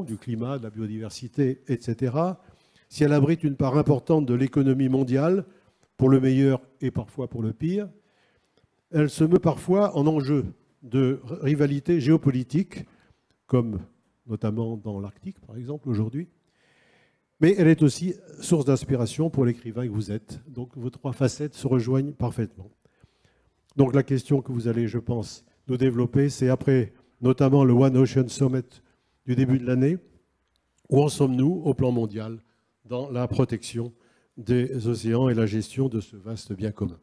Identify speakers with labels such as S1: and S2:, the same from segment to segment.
S1: du climat, de la biodiversité, etc., si elle abrite une part importante de l'économie mondiale, pour le meilleur et parfois pour le pire, elle se meut parfois en enjeu de rivalité géopolitique, comme notamment dans l'Arctique, par exemple, aujourd'hui. Mais elle est aussi source d'inspiration pour l'écrivain que vous êtes. Donc vos trois facettes se rejoignent parfaitement. Donc la question que vous allez, je pense, nous développer, c'est après notamment le One Ocean Summit du début de l'année, où en sommes-nous au plan mondial dans la protection des océans et la gestion de ce vaste bien commun.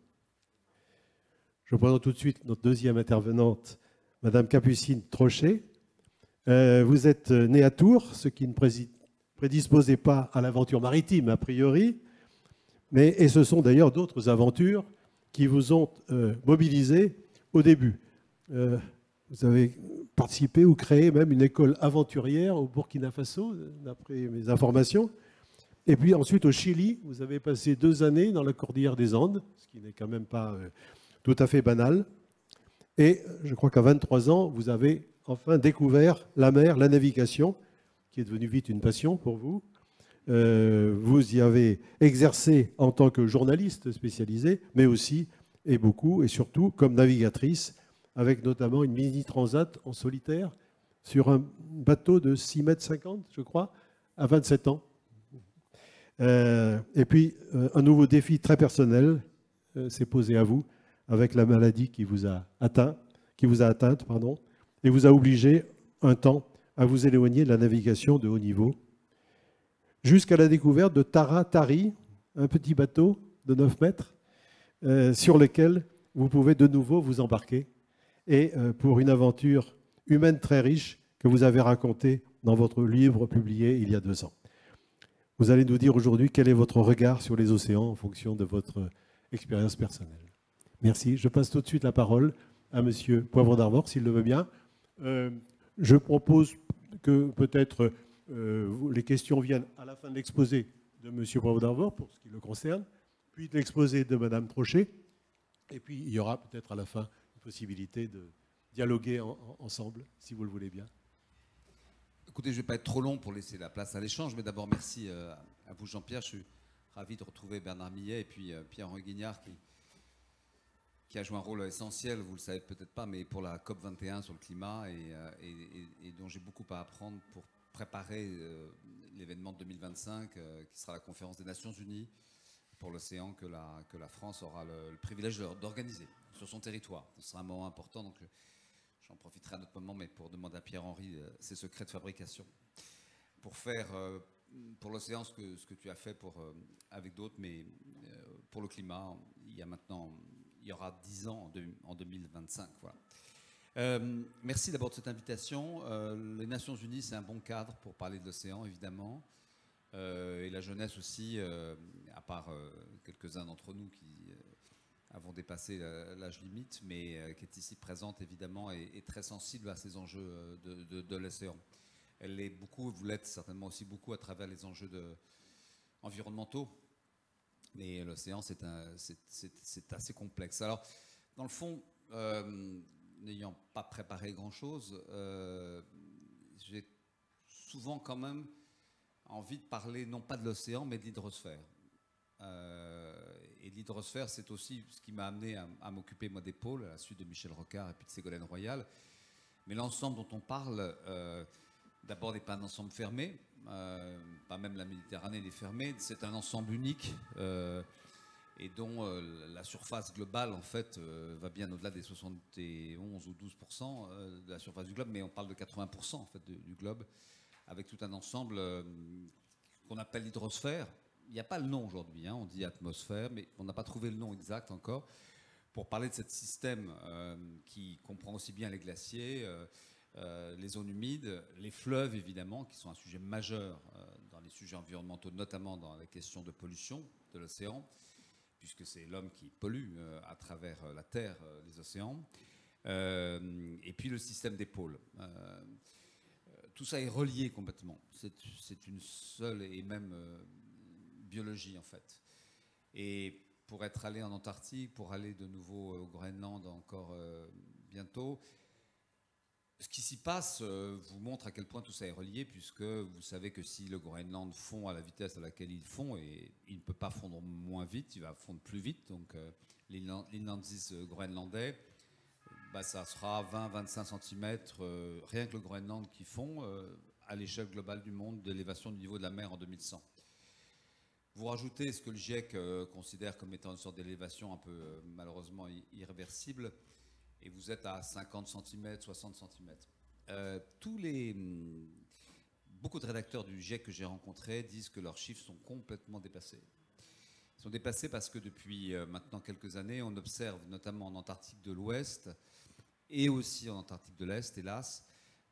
S1: Je présente tout de suite notre deuxième intervenante, Madame Capucine Trochet. Vous êtes née à Tours, ce qui ne prédisposait pas à l'aventure maritime a priori, et ce sont d'ailleurs d'autres aventures qui vous ont mobilisé au début. Vous avez participé ou créé même une école aventurière au Burkina Faso, d'après mes informations. Et puis ensuite au Chili, vous avez passé 2 années dans la cordillère des Andes, ce qui n'est quand même pas tout à fait banal. Et je crois qu'à 23 ans, vous avez enfin découvert la mer, la navigation, qui est devenue vite une passion pour vous. Vous y avez exercé en tant que journaliste spécialisé, mais aussi, et beaucoup, et surtout, comme navigatrice, avec notamment une mini-transat en solitaire sur un bateau de 6,50 m, je crois, à 27 ans. Et puis, un nouveau défi très personnel s'est posé à vous avec la maladie qui vous a atteinte, et vous a obligé un temps à vous éloigner de la navigation de haut niveau, jusqu'à la découverte de Tara Tari, un petit bateau de 9 mètres, sur lequel vous pouvez de nouveau vous embarquer, et pour une aventure humaine très riche que vous avez racontée dans votre livre publié il y a 2 ans. Vous allez nous dire aujourd'hui quel est votre regard sur les océans en fonction de votre expérience personnelle. Merci. Je passe tout de suite la parole à M. Poivre d'Arvor, s'il le veut bien. Je propose que peut-être les questions viennent à la fin de l'exposé de M. Poivre d'Arvor, pour ce qui le concerne, puis de l'exposé de Mme Trochet, et puis il y aura peut-être à la fin une possibilité de dialoguer ensemble, si vous le voulez bien.
S2: Écoutez, je ne vais pas être trop long pour laisser la place à l'échange, mais d'abord merci à vous Jean-Pierre. Je suis ravi de retrouver Bernard Millet et puis Pierre-Henri Guignard qui a joué un rôle essentiel, vous ne le savez peut-être pas, mais pour la COP21 sur le climat et dont j'ai beaucoup à apprendre pour préparer l'événement de 2025 qui sera la conférence des Nations Unies pour l'océan que la France aura le privilège d'organiser sur son territoire. Ce sera un moment important, donc j'en profiterai à notre moment, mais pour demander à Pierre-Henri ses secrets de fabrication. Pour faire pour l'océan ce que tu as fait avec d'autres, mais pour le climat, il y aura 10 ans en 2025. Voilà. Merci d'abord de cette invitation. Les Nations Unies, c'est un bon cadre pour parler de l'océan, évidemment. Et la jeunesse aussi, à part quelques-uns d'entre nous qui avons dépassé l'âge limite, mais qui est ici présente, évidemment, et très sensible à ces enjeux de l'océan. Elle l'est beaucoup, vous l'êtes certainement aussi beaucoup à travers les enjeux environnementaux. Mais l'océan, c'est assez complexe. Alors, dans le fond, n'ayant pas préparé grand-chose, j'ai souvent quand même envie de parler non pas de l'océan, mais de l'hydrosphère. Et l'hydrosphère, c'est aussi ce qui m'a amené à m'occuper, moi, des pôles, à la suite de Michel Rocard et puis de Ségolène Royal. Mais l'ensemble dont on parle, d'abord n'est pas un ensemble fermé, pas même la Méditerranée n'est fermée, c'est un ensemble unique et dont la surface globale, en fait, va bien au-delà des 71 ou 12% de la surface du globe, mais on parle de 80% en fait, du globe, avec tout un ensemble qu'on appelle l'hydrosphère. Il n'y a pas le nom aujourd'hui, hein, on dit atmosphère, mais on n'a pas trouvé le nom exact encore, pour parler de ce système qui comprend aussi bien les glaciers, les zones humides, les fleuves évidemment, qui sont un sujet majeur dans les sujets environnementaux, notamment dans la question de pollution de l'océan, puisque c'est l'homme qui pollue à travers la terre, les océans, et puis le système des pôles. Tout ça est relié complètement. C'est une seule et même biologie en fait. Et pour être allé en Antarctique, pour aller de nouveau au Groenland encore bientôt, Ce qui s'y passe vous montre à quel point tout ça est relié, puisque vous savez que si le Groenland fond à la vitesse à laquelle il fond, et il ne peut pas fondre moins vite, il va fondre plus vite, donc l'inlandsis groenlandais, bah, ça sera 20-25 cm, rien que le Groenland qui fond, à l'échelle globale du monde, d'élévation du niveau de la mer en 2100. Vous rajoutez ce que le GIEC considère comme étant une sorte d'élévation un peu malheureusement irréversible, et vous êtes à 50 cm, 60 cm. Beaucoup de rédacteurs du GIEC que j'ai rencontrés disent que leurs chiffres sont complètement dépassés. Ils sont dépassés parce que depuis maintenant quelques années, on observe notamment en Antarctique de l'Ouest et aussi en Antarctique de l'Est, hélas,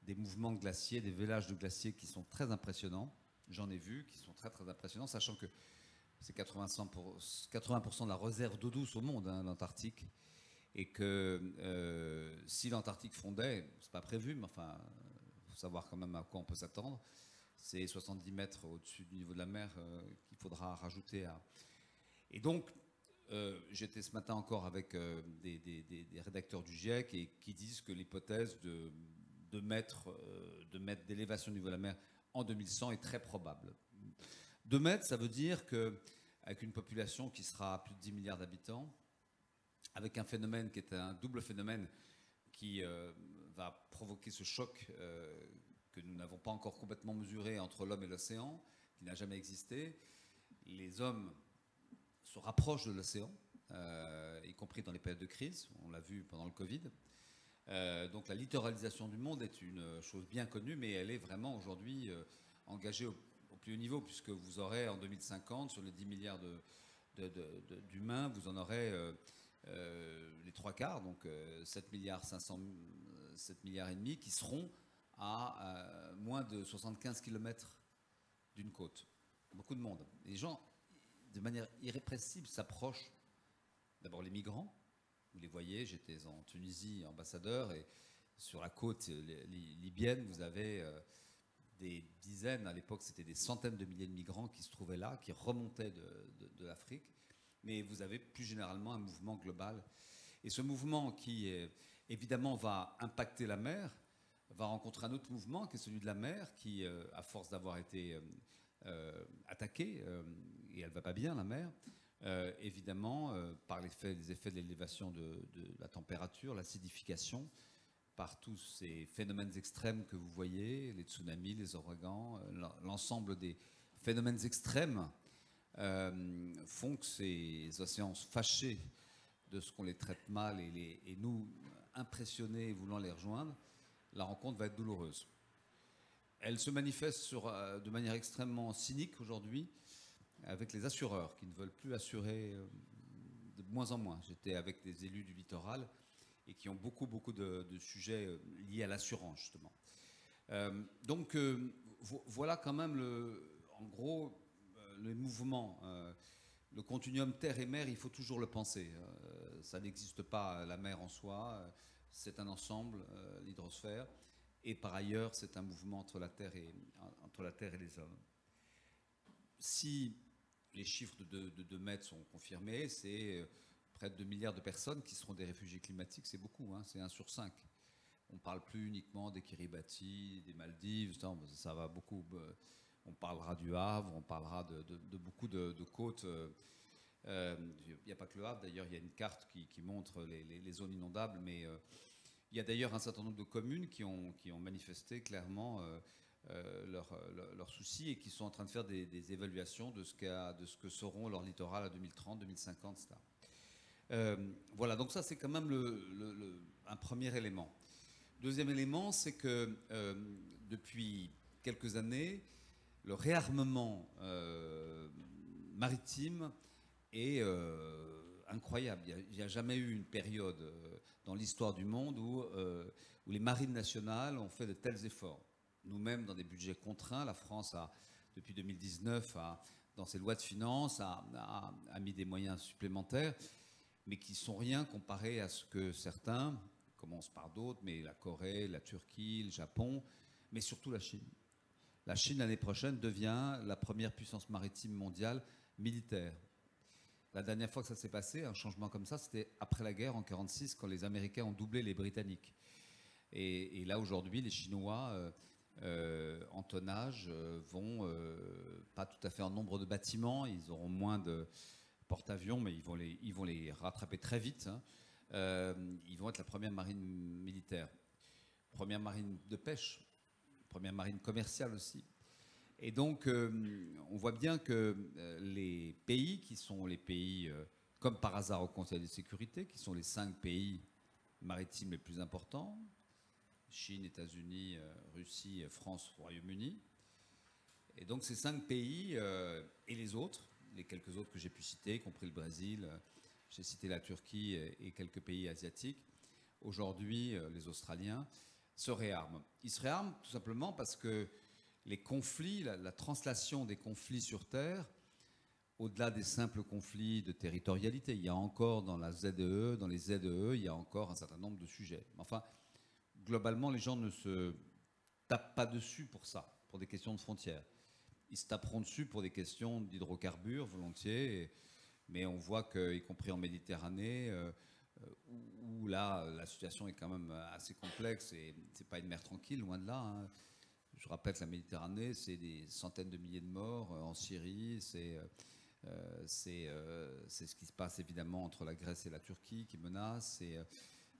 S2: des mouvements de glaciers, des vélages de glaciers qui sont très impressionnants. J'en ai vu, qui sont très très impressionnants, sachant que c'est 80% de la réserve d'eau douce au monde, hein, l'Antarctique. Et que si l'Antarctique fondait, c'est pas prévu, mais enfin, il faut savoir quand même à quoi on peut s'attendre. C'est 70 mètres au-dessus du niveau de la mer qu'il faudra rajouter à. Et donc, j'étais ce matin encore avec des rédacteurs du GIEC et qui disent que l'hypothèse de mètres d'élévation du niveau de la mer en 2100 est très probable. 2 mètres, ça veut dire qu'avec une population qui sera à plus de 10 milliards d'habitants, avec un phénomène qui est un double phénomène qui va provoquer ce choc que nous n'avons pas encore complètement mesuré entre l'homme et l'océan, qui n'a jamais existé. Les hommes se rapprochent de l'océan, y compris dans les périodes de crise, on l'a vu pendant le Covid. Donc la littoralisation du monde est une chose bien connue, mais elle est vraiment aujourd'hui engagée au plus haut niveau, puisque vous aurez en 2050, sur les 10 milliards d'humains, vous en aurez les 3/4, donc 7 milliards 7 milliards et demi, qui seront à moins de 75 km d'une côte. Beaucoup de monde. Les gens, de manière irrépressible, s'approchent. D'abord les migrants, vous les voyez, j'étais en Tunisie ambassadeur, et sur la côte libyenne, vous avez des dizaines, à l'époque c'était des centaines de milliers de migrants qui se trouvaient là, qui remontaient de l'Afrique. Mais vous avez plus généralement un mouvement global. Et ce mouvement qui, évidemment, va impacter la mer, va rencontrer un autre mouvement qui est celui de la mer, qui, à force d'avoir été attaquée, et elle ne va pas bien, la mer, évidemment, par les effets de l'élévation de la température, l'acidification, par tous ces phénomènes extrêmes que vous voyez, les tsunamis, les ouragans, l'ensemble des phénomènes extrêmes, font que ces océans fâchés de ce qu'on les traite mal et nous impressionnés voulant les rejoindre, la rencontre va être douloureuse. Elle se manifeste de manière extrêmement cynique aujourd'hui avec les assureurs qui ne veulent plus assurer de moins en moins. J'étais avec des élus du littoral et qui ont beaucoup de sujets liés à l'assurance justement. Donc voilà quand même en gros les mouvements, le continuum terre et mer, il faut toujours le penser. Ça n'existe pas la mer en soi, c'est un ensemble, l'hydrosphère, et par ailleurs, c'est un mouvement entre la terre et les hommes. Si les chiffres de 2 mètres sont confirmés, c'est près de 2 milliards de personnes qui seront des réfugiés climatiques, c'est beaucoup, hein, c'est 1 sur 5. On ne parle plus uniquement des Kiribati, des Maldives, ça va beaucoup. On parlera du Havre, on parlera de beaucoup de côtes. Il n'y a pas que le Havre, d'ailleurs, il y a une carte qui montre les zones inondables, mais il y a d'ailleurs un certain nombre de communes qui ont manifesté clairement leurs soucis et qui sont en train de faire des évaluations de ce que seront leurs littorales à 2030, 2050, etc. Voilà, donc ça c'est quand même un premier élément. Deuxième élément, c'est que depuis quelques années, le réarmement maritime est incroyable. Il n'y a jamais eu une période dans l'histoire du monde où les marines nationales ont fait de tels efforts. Nous-mêmes, dans des budgets contraints, la France a, depuis 2019, dans ses lois de finances, a mis des moyens supplémentaires, mais qui ne sont rien comparés à ce que certains, commencent par d'autres, mais la Corée, la Turquie, le Japon, mais surtout la Chine. La Chine, l'année prochaine, devient la première puissance maritime mondiale militaire. La dernière fois que ça s'est passé, un changement comme ça, c'était après la guerre, en 1946, quand les Américains ont doublé les Britanniques. Et là, aujourd'hui, les Chinois, en tonnage, vont pas tout à fait en nombre de bâtiments. Ils auront moins de porte-avions, mais ils vont les rattraper très vite. Hein. Ils vont être la première marine militaire, première marine de pêche, première marine commerciale aussi. Et donc, on voit bien que les pays qui sont les pays, comme par hasard au Conseil de sécurité, qui sont les 5 pays maritimes les plus importants, Chine, États-Unis, Russie, France, Royaume-Uni. Et donc ces 5 pays et les autres, les quelques autres que j'ai pu citer, y compris le Brésil, j'ai cité la Turquie et quelques pays asiatiques, aujourd'hui les Australiens, se réarment. Ils se réarment tout simplement parce que les conflits, la translation des conflits sur Terre, au-delà des simples conflits de territorialité, il y a encore dans la ZEE, dans les ZEE, il y a encore un certain nombre de sujets. Enfin, globalement, les gens ne se tapent pas dessus pour ça, pour des questions de frontières. Ils se taperont dessus pour des questions d'hydrocarbures, volontiers, mais on voit qu'y compris en Méditerranée, où là, la situation est quand même assez complexe, et c'est pas une mer tranquille, loin de là. Hein. Je rappelle que la Méditerranée, c'est des centaines de milliers de morts en Syrie, c'est ce qui se passe évidemment entre la Grèce et la Turquie qui menace, c'est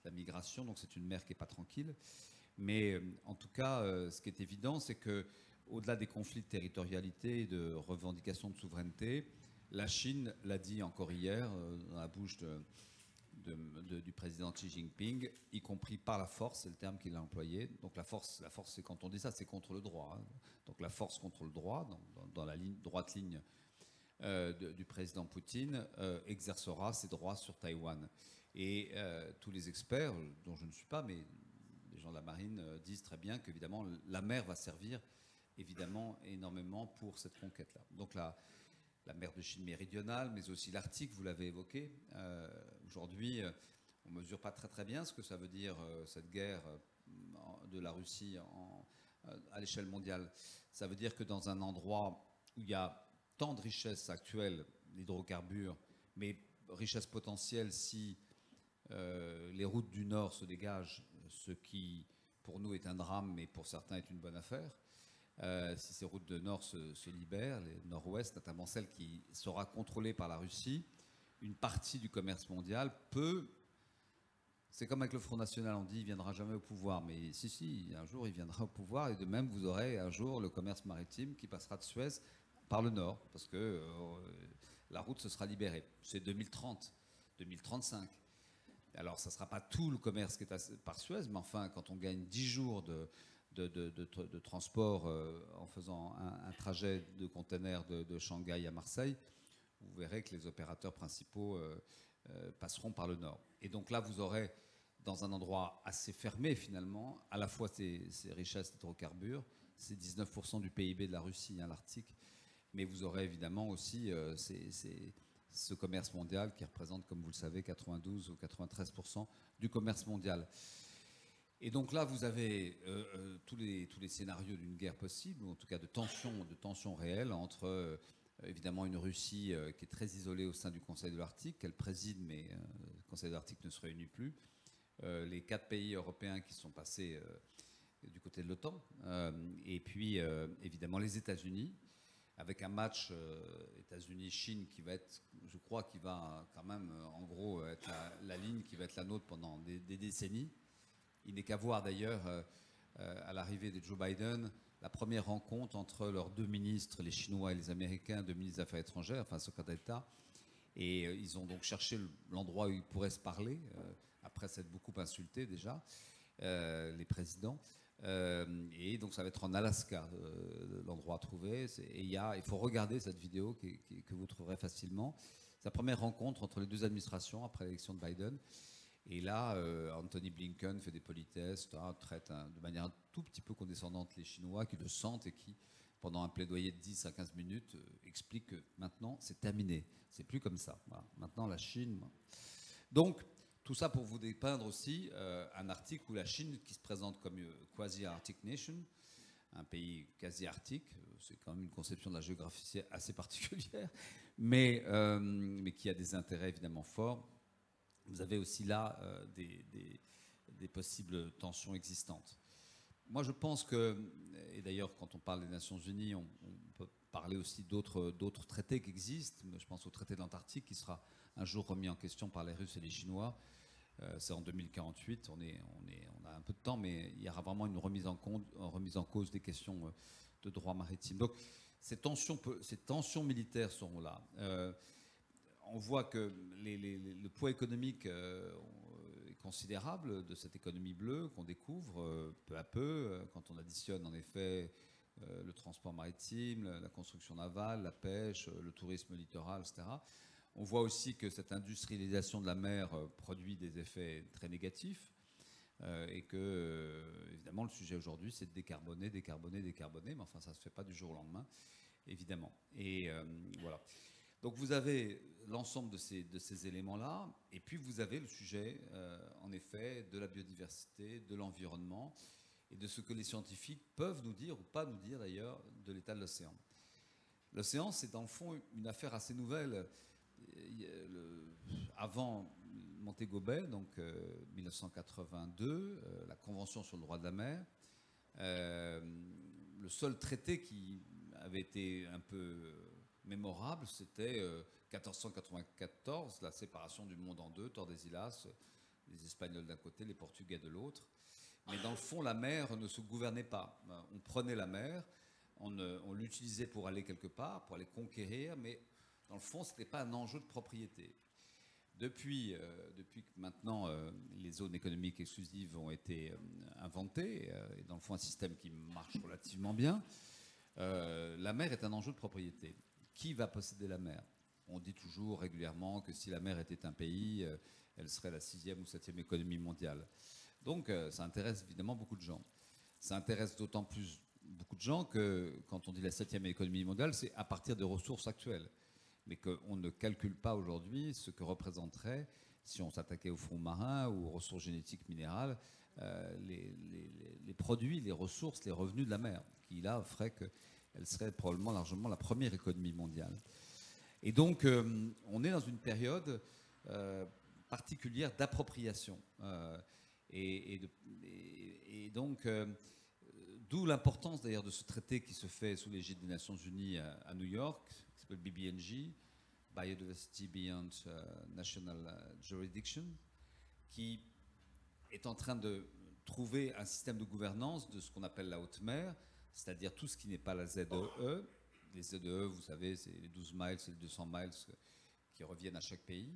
S2: la migration, donc c'est une mer qui n'est pas tranquille. Mais en tout cas, ce qui est évident, c'est que au-delà des conflits de territorialité et de revendications de souveraineté, la Chine l'a dit encore hier dans la bouche du président Xi Jinping, y compris par la force, c'est le terme qu'il a employé. Donc la force c'est quand on dit ça, c'est contre le droit. Hein. Donc la force contre le droit, dans la droite ligne du président Poutine, exercera ses droits sur Taïwan. Et tous les experts, dont je ne suis pas, mais les gens de la marine disent très bien qu'évidemment la mer va servir évidemment énormément pour cette conquête-là. Donc la mer de Chine méridionale, mais aussi l'Arctique, vous l'avez évoqué. Aujourd'hui, on ne mesure pas très bien ce que ça veut dire cette guerre de la Russie à l'échelle mondiale. Ça veut dire que dans un endroit où il y a tant de richesses actuelles, l'hydrocarbure, mais richesse potentielle si les routes du Nord se dégagent, ce qui pour nous est un drame, mais pour certains est une bonne affaire. Si ces routes de Nord se libèrent, les Nord-Ouest, notamment celle qui sera contrôlée par la Russie, une partie du commerce mondial peut... C'est comme avec le Front National, on dit il ne viendra jamais au pouvoir, mais si, un jour il viendra au pouvoir, et de même vous aurez un jour le commerce maritime qui passera de Suez par le Nord, parce que la route se sera libérée. C'est 2030, 2035. Alors, ça ne sera pas tout le commerce qui est par Suez, mais enfin, quand on gagne 10 jours de transport en faisant un trajet de container de Shanghai à Marseille, vous verrez que les opérateurs principaux passeront par le Nord. Et donc là, vous aurez, dans un endroit assez fermé finalement, à la fois ces richesses d'hydrocarbures, c'est 19% du PIB de la Russie, hein, l'Arctique, mais vous aurez évidemment aussi ce commerce mondial qui représente, comme vous le savez, 92 ou 93% du commerce mondial. Et donc là, vous avez tous les scénarios d'une guerre possible, ou en tout cas de tensions réelles entre, évidemment, une Russie qui est très isolée au sein du Conseil de l'Arctique, qu'elle préside, mais le Conseil de l'Arctique ne se réunit plus. Les 4 pays européens qui sont passés du côté de l'OTAN, et puis, évidemment, les États-Unis, avec un match États-Unis-Chine qui va être, je crois, qui va quand même, en gros, être la ligne qui va être la nôtre pendant des décennies. Il n'est qu'à voir d'ailleurs, à l'arrivée de Joe Biden, la première rencontre entre leurs 2 ministres, les Chinois et les Américains, 2 ministres des Affaires étrangères, enfin secrétaire d'État. Et ils ont donc cherché l'endroit où ils pourraient se parler, après s'être beaucoup insultés déjà, les présidents. Et donc ça va être en Alaska, l'endroit à trouver. Et il faut regarder cette vidéo que vous trouverez facilement. C'est la première rencontre entre les 2 administrations après l'élection de Biden. Et là, Anthony Blinken fait des politesses, traite de manière un tout petit peu condescendante les Chinois qui le sentent et qui, pendant un plaidoyer de 10 à 15 minutes, explique que maintenant, c'est terminé. C'est plus comme ça. Voilà. Maintenant, la Chine... Donc, tout ça pour vous dépeindre aussi un Arctique où la Chine, qui se présente comme quasi-Arctic nation, un pays quasi-arctique, c'est quand même une conception de la géographie assez particulière, mais qui a des intérêts évidemment forts. Vous avez aussi là des possibles tensions existantes. Moi, je pense que, et d'ailleurs, quand on parle des Nations Unies, on peut parler aussi d'autres traités qui existent. Je pense au traité de l'Antarctique qui sera un jour remis en question par les Russes et les Chinois. C'est en 2048, on a un peu de temps, mais il y aura vraiment une remise en cause des questions de droit maritime. Donc, ces tensions militaires seront là. On voit que le poids économique est considérable de cette économie bleue qu'on découvre peu à peu quand on additionne en effet le transport maritime, la construction navale, la pêche, le tourisme littoral, etc. On voit aussi que cette industrialisation de la mer produit des effets très négatifs et que, évidemment, le sujet aujourd'hui, c'est de décarboner, mais enfin, ça ne se fait pas du jour au lendemain, évidemment. Et voilà. Donc vous avez l'ensemble de ces éléments-là, et puis vous avez le sujet, en effet, de la biodiversité, de l'environnement, et de ce que les scientifiques peuvent nous dire, ou pas nous dire d'ailleurs, de l'état de l'océan. L'océan, c'est dans le fond une affaire assez nouvelle. Avant Montego Bay, donc 1982, la Convention sur le droit de la mer, le seul traité qui avait été un peu mémorable, c'était 1494, la séparation du monde en deux, Tordesillas, les Espagnols d'un côté, les Portugais de l'autre. Mais dans le fond, la mer ne se gouvernait pas. On prenait la mer, on l'utilisait pour aller quelque part, pour aller conquérir, mais dans le fond, ce n'était pas un enjeu de propriété. Depuis que maintenant les zones économiques exclusives ont été inventées, et dans le fond un système qui marche relativement bien, la mer est un enjeu de propriété. Qui va posséder la mer? On dit toujours régulièrement que si la mer était un pays, elle serait la 6e ou 7e économie mondiale. Donc ça intéresse évidemment beaucoup de gens. Ça intéresse d'autant plus beaucoup de gens que quand on dit la 7e économie mondiale, c'est à partir des ressources actuelles. Mais qu'on ne calcule pas aujourd'hui ce que représenterait, si on s'attaquait aux fonds marins ou aux ressources génétiques minérales, les produits, les ressources, les revenus de la mer, qui là ferait qu'elle serait probablement largement la première économie mondiale. Et donc, on est dans une période particulière d'appropriation. Et donc, d'où l'importance d'ailleurs de ce traité qui se fait sous l'égide des Nations Unies à New York, qui s'appelle BBNJ, Biodiversity Beyond National Jurisdiction, qui est en train de trouver un système de gouvernance de ce qu'on appelle la haute mer, c'est-à-dire tout ce qui n'est pas la ZEE. Les ZEE, vous savez, c'est les 12 miles, c'est les 200 miles qui reviennent à chaque pays.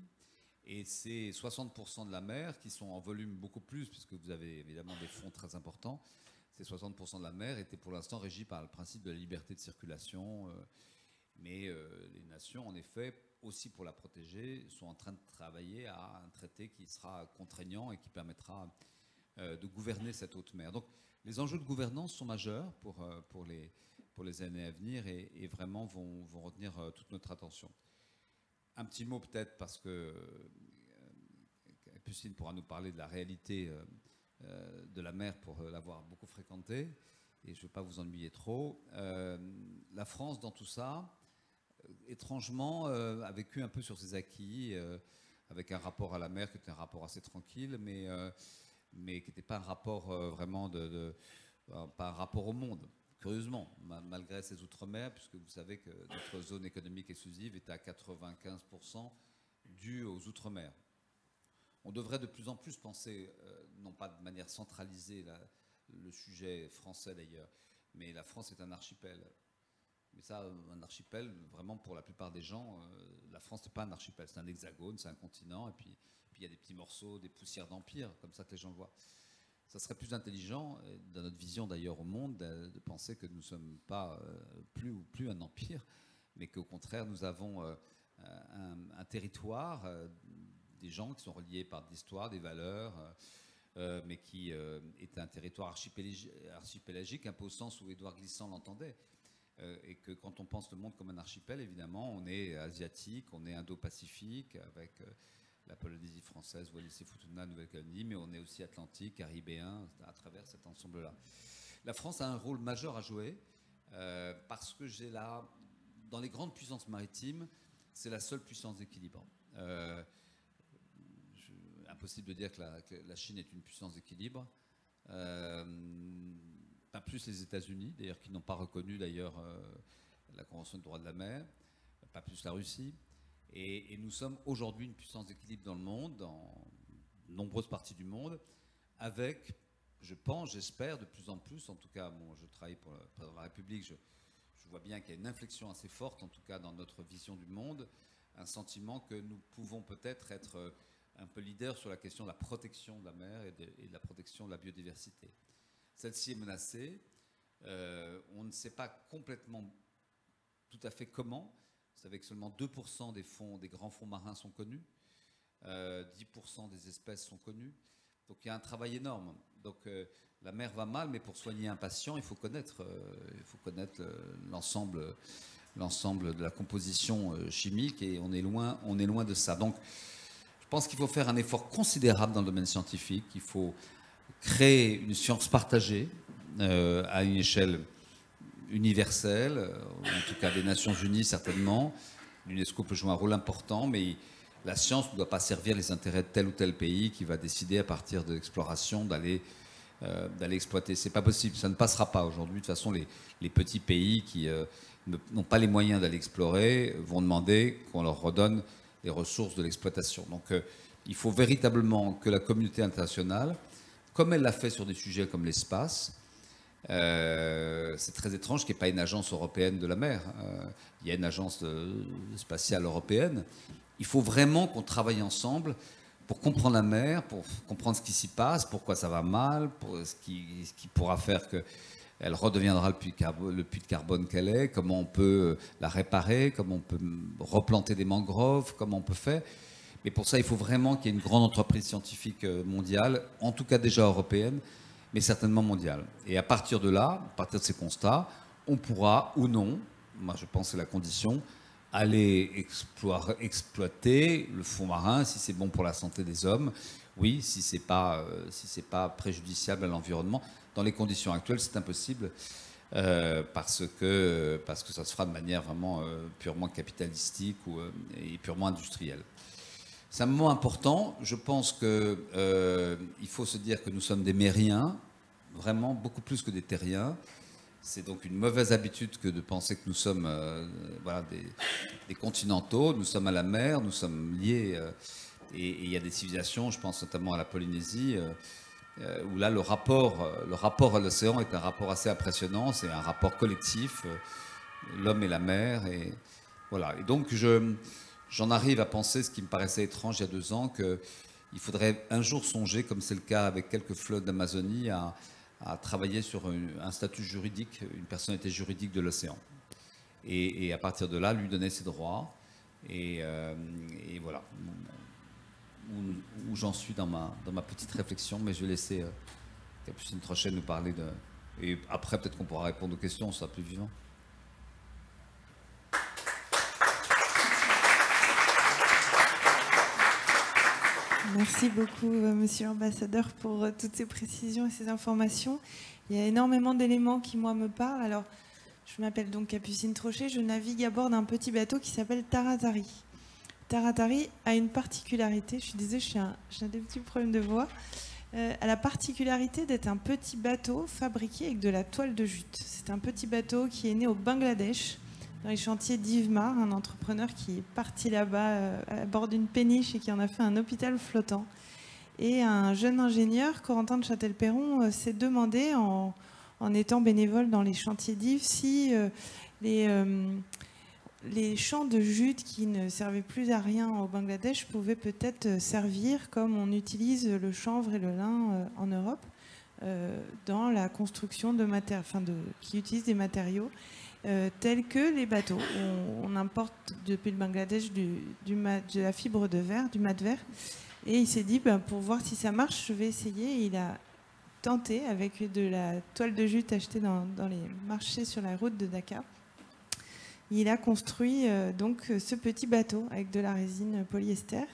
S2: Et c'est 60% de la mer qui sont en volume beaucoup plus, puisque vous avez évidemment des fonds très importants. Ces 60% de la mer étaient pour l'instant régis par le principe de la liberté de circulation. Mais les nations, en effet, aussi pour la protéger, sont en train de travailler à un traité qui sera contraignant et qui permettra de gouverner cette haute mer. Donc les enjeux de gouvernance sont majeurs pour les années à venir et vraiment vont retenir toute notre attention. Un petit mot peut-être parce que Capucine pourra nous parler de la réalité de la mer pour l'avoir beaucoup fréquentée et je ne veux pas vous ennuyer trop. La France, dans tout ça, étrangement, a vécu un peu sur ses acquis, avec un rapport à la mer qui était un rapport assez tranquille, mais qui n'était pas un rapport vraiment pas un rapport au monde. Curieusement, malgré ces outre-mer, puisque vous savez que notre zone économique exclusive est à 95% due aux outre-mer. On devrait de plus en plus penser, non pas de manière centralisée, le sujet français d'ailleurs, mais la France est un archipel. Mais ça, un archipel, vraiment pour la plupart des gens, la France n'est pas un archipel, c'est un hexagone, c'est un continent, et puis il y a des petits morceaux, des poussières d'empire, comme ça que les gens le voient. Ça serait plus intelligent, dans notre vision d'ailleurs au monde, de penser que nous ne sommes pas plus un empire, mais qu'au contraire, nous avons un territoire, des gens qui sont reliés par des histoires, des valeurs, mais qui est un territoire archipélagique, un peu au sens où Édouard Glissant l'entendait. Et que quand on pense le monde comme un archipel, évidemment, on est asiatique, on est indo-pacifique, avec la Polynésie française, Wallis-et-Futuna, Nouvelle-Calédonie, mais on est aussi atlantique, caribéen, à travers cet ensemble-là. La France a un rôle majeur à jouer, parce que dans les grandes puissances maritimes, c'est la seule puissance d'équilibre. Un impossible de dire que la Chine est une puissance d'équilibre. Pas plus les États-Unis, d'ailleurs, qui n'ont pas reconnu d'ailleurs la Convention des droits de la mer, pas plus la Russie. Et nous sommes aujourd'hui une puissance d'équilibre dans le monde, dans nombreuses parties du monde, avec, je pense, j'espère, de plus en plus, en tout cas, bon, je travaille pour le président de la République, je vois bien qu'il y a une inflexion assez forte, en tout cas dans notre vision du monde, un sentiment que nous pouvons peut-être être un peu leader sur la question de la protection de la mer et de la protection de la biodiversité. Celle-ci est menacée. On ne sait pas complètement, tout à fait comment. Vous savez que seulement 2% des grands fonds marins sont connus. 10% des espèces sont connues. Donc il y a un travail énorme. Donc la mer va mal, mais pour soigner un patient, il faut connaître l'ensemble de la composition chimique, et on est loin de ça. Donc je pense qu'il faut faire un effort considérable dans le domaine scientifique. Il faut créer une science partagée à une échelle universelle, en tout cas des Nations Unies certainement. L'UNESCO peut jouer un rôle important, mais la science ne doit pas servir les intérêts de tel ou tel pays qui va décider à partir de l'exploration d'aller exploiter. C'est pas possible, ça ne passera pas aujourd'hui. De toute façon, les petits pays qui n'ont pas les moyens d'aller explorer vont demander qu'on leur redonne les ressources de l'exploitation. Donc il faut véritablement que la communauté internationale, comme elle l'a fait sur des sujets comme l'espace, c'est très étrange qu'il n'y ait pas une agence européenne de la mer. Il y a une agence spatiale européenne. Il faut vraiment qu'on travaille ensemble pour comprendre la mer, pour comprendre ce qui s'y passe, pourquoi ça va mal, pour ce qui pourra faire qu'elle redeviendra le puits de carbone qu'elle est, comment on peut la réparer, comment on peut replanter des mangroves, comment on peut faire. Mais pour ça, il faut vraiment qu'il y ait une grande entreprise scientifique mondiale, en tout cas déjà européenne, mais certainement mondiale. Et à partir de là, à partir de ces constats, on pourra ou non, moi je pense que c'est la condition, aller exploiter le fond marin si c'est bon pour la santé des hommes, oui, si c'est pas préjudiciable à l'environnement. Dans les conditions actuelles, c'est impossible parce que ça se fera de manière vraiment purement capitalistique et purement industrielle. C'est un moment important. Je pense qu'il faut se dire que nous sommes des mériens, vraiment beaucoup plus que des terriens. C'est donc une mauvaise habitude que de penser que nous sommes des continentaux. Nous sommes à la mer, nous sommes liés. Et il y a des civilisations, je pense notamment à la Polynésie, où là le rapport à l'océan est un rapport assez impressionnant. C'est un rapport collectif, l'homme et la mer. Et voilà. Et donc j'en arrive à penser, ce qui me paraissait étrange il y a 2 ans, qu'il faudrait un jour songer, comme c'est le cas avec quelques flottes d'Amazonie, à travailler sur un statut juridique, une personnalité juridique de l'océan. Et à partir de là, lui donner ses droits. Et voilà où j'en suis dans ma petite réflexion. Mais je vais laisser Capucine Trochet nous parler de... Et après, peut-être qu'on pourra répondre aux questions, on sera plus vivant.
S3: Merci beaucoup, Monsieur l'ambassadeur, pour toutes ces précisions et ces informations. Il y a énormément d'éléments qui, moi, me parlent. Alors, je m'appelle donc Capucine Trochet. Je navigue à bord d'un petit bateau qui s'appelle Taratari. Taratari a une particularité. Je suis désolée, j'ai des petits problèmes de voix. Elle a la particularité d'être un petit bateau fabriqué avec de la toile de jute. C'est un petit bateau qui est né au Bangladesh, dans les chantiers d'Ivmar, un entrepreneur qui est parti là-bas à bord d'une péniche et qui en a fait un hôpital flottant. Et un jeune ingénieur, Corentin de Châtel-Perron, s'est demandé, en étant bénévole dans les chantiers d'Yves, si les champs de jute qui ne servaient plus à rien au Bangladesh pouvaient peut-être servir comme on utilise le chanvre et le lin en Europe dans la construction de matériaux, qui utilisent des matériaux tels que les bateaux. On importe depuis le Bangladesh de la fibre de verre, du mat de verre. Et il s'est dit, pour voir si ça marche, je vais essayer. Et il a tenté avec de la toile de jute achetée dans les marchés sur la route de Dakar. Il a construit donc ce petit bateau avec de la résine polyester.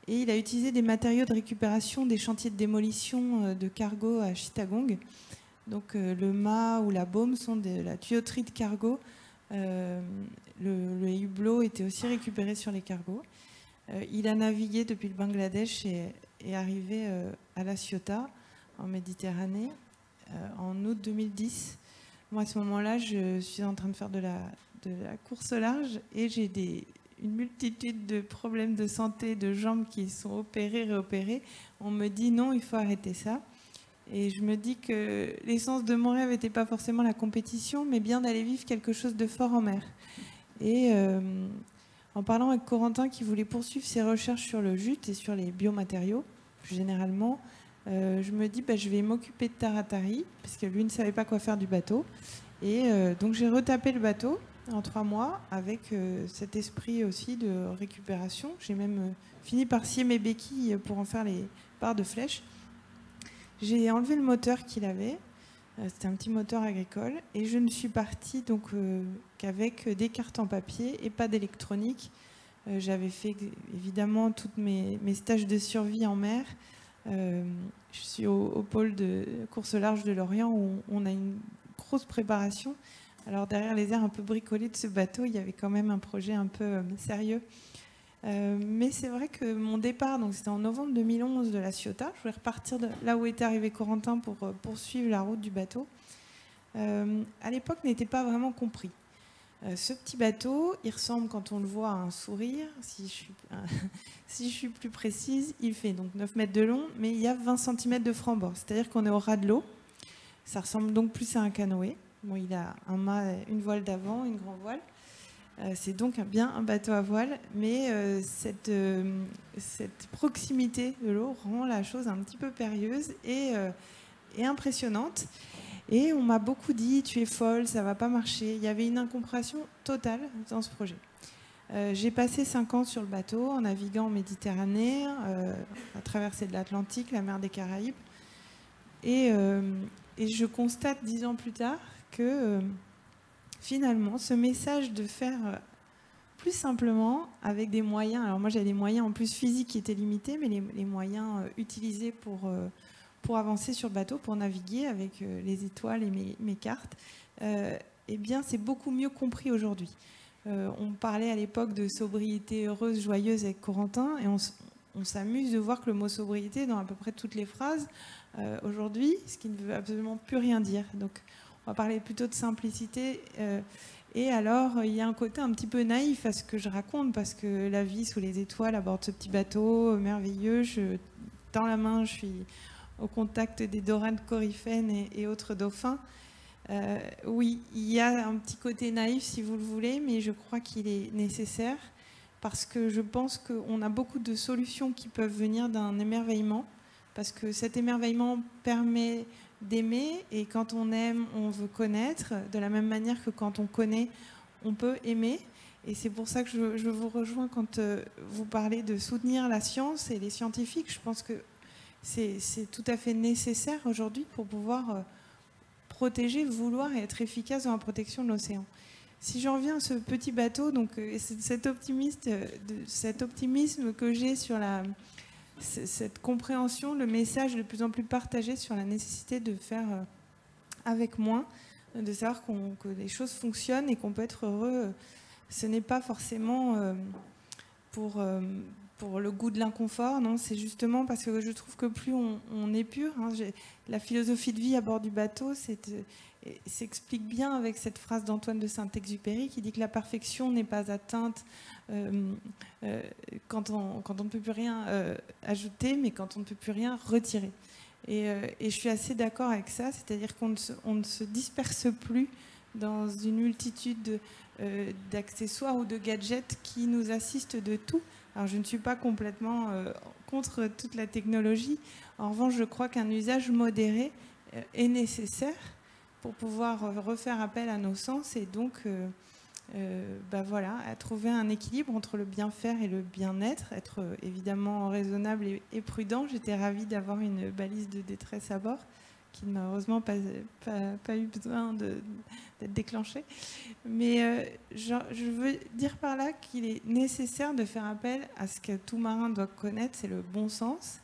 S3: Et il a utilisé des matériaux de récupération des chantiers de démolition de cargo à Chittagong. Donc le mât ou la baume sont de la tuyauterie de cargo. Le hublot était aussi récupéré sur les cargos. Il a navigué depuis le Bangladesh et est arrivé à La Ciotat, en Méditerranée, en août 2010. Moi, à ce moment-là, je suis en train de faire de la course au large et j'ai une multitude de problèmes de santé, de jambes qui sont opérées, réopérées. On me dit non, il faut arrêter ça. Et je me dis que l'essence de mon rêve n'était pas forcément la compétition, mais bien d'aller vivre quelque chose de fort en mer. Et en parlant avec Corentin qui voulait poursuivre ses recherches sur le jute et sur les biomatériaux, plus généralement, je me dis je vais m'occuper de Taratari, parce que lui ne savait pas quoi faire du bateau. Et donc j'ai retapé le bateau en 3 mois avec cet esprit aussi de récupération. J'ai même fini par scier mes béquilles pour en faire les barres de flèche. J'ai enlevé le moteur qu'il avait. C'était un petit moteur agricole. Et je ne suis partie donc qu'avec des cartes en papier et pas d'électronique. J'avais fait évidemment tous mes stages de survie en mer. Je suis au pôle de course au large de Lorient où on a une grosse préparation. Alors derrière les airs un peu bricolés de ce bateau, il y avait quand même un projet un peu sérieux. Mais c'est vrai que mon départ, donc c'était en novembre 2011 de La Ciotat, je voulais repartir de là où était arrivé Corentin pour poursuivre la route du bateau. À l'époque, n'était pas vraiment compris. Ce petit bateau, il ressemble quand on le voit à un sourire. Si je suis plus précise, il fait donc 9 mètres de long, mais il y a 20 cm de franc-bord. C'est-à-dire qu'on est au ras de l'eau. Ça ressemble donc plus à un canoë. Bon, il a un mât, une voile d'avant, une grande voile. C'est donc bien un bateau à voile, mais cette proximité de l'eau rend la chose un petit peu périlleuse et impressionnante. Et on m'a beaucoup dit, tu es folle, ça va pas marcher. Il y avait une incompréhension totale dans ce projet. J'ai passé 5 ans sur le bateau en naviguant en Méditerranée, à traverser de l'Atlantique, la mer des Caraïbes. Et je constate 10 ans plus tard que finalement, ce message de faire plus simplement avec des moyens, alors moi j'avais des moyens en plus physiques qui étaient limités, mais les moyens utilisés pour avancer sur le bateau, pour naviguer avec les étoiles et mes cartes, eh bien c'est beaucoup mieux compris aujourd'hui. On parlait à l'époque de sobriété heureuse, joyeuse avec Corentin, et on s'amuse de voir que le mot sobriété est dans à peu près toutes les phrases aujourd'hui, ce qui ne veut absolument plus rien dire. Donc on va parler plutôt de simplicité. Et alors, il y a un côté un petit peu naïf à ce que je raconte, parce que la vie sous les étoiles à bord de ce petit bateau merveilleux, dans la main, je suis au contact des dorades coryphènes et autres dauphins. Oui, il y a un petit côté naïf, si vous le voulez, mais je crois qu'il est nécessaire, parce que je pense qu'on a beaucoup de solutions qui peuvent venir d'un émerveillement, parce que cet émerveillement permet d'aimer, et quand on aime, on veut connaître, de la même manière que quand on connaît, on peut aimer. Et c'est pour ça que je vous rejoins quand vous parlez de soutenir la science et les scientifiques. Je pense que c'est tout à fait nécessaire aujourd'hui pour pouvoir protéger, vouloir et être efficace dans la protection de l'océan. Si j'en reviens à ce petit bateau, donc cet optimisme que j'ai sur cette compréhension, le message de plus en plus partagé sur la nécessité de faire avec moins, de savoir que les choses fonctionnent et qu'on peut être heureux. Ce n'est pas forcément pour le goût de l'inconfort, non, c'est justement parce que je trouve que plus on est pur, hein, la philosophie de vie à bord du bateau s'explique bien avec cette phrase d'Antoine de Saint-Exupéry qui dit que la perfection n'est pas atteinte quand on ne peut plus rien ajouter, mais quand on ne peut plus rien retirer. Et je suis assez d'accord avec ça, c'est-à-dire qu'on ne se disperse plus dans une multitude d'accessoires ou de gadgets qui nous assistent de tout. Alors je ne suis pas complètement contre toute la technologie. En revanche, je crois qu'un usage modéré est nécessaire pour pouvoir refaire appel à nos sens et donc voilà, à trouver un équilibre entre le bien faire et le bien-être, être évidemment raisonnable et prudent. J'étais ravie d'avoir une balise de détresse à bord qui n'a malheureusement pas eu besoin d'être déclenchée. Mais je veux dire par là qu'il est nécessaire de faire appel à ce que tout marin doit connaître, c'est le bon sens.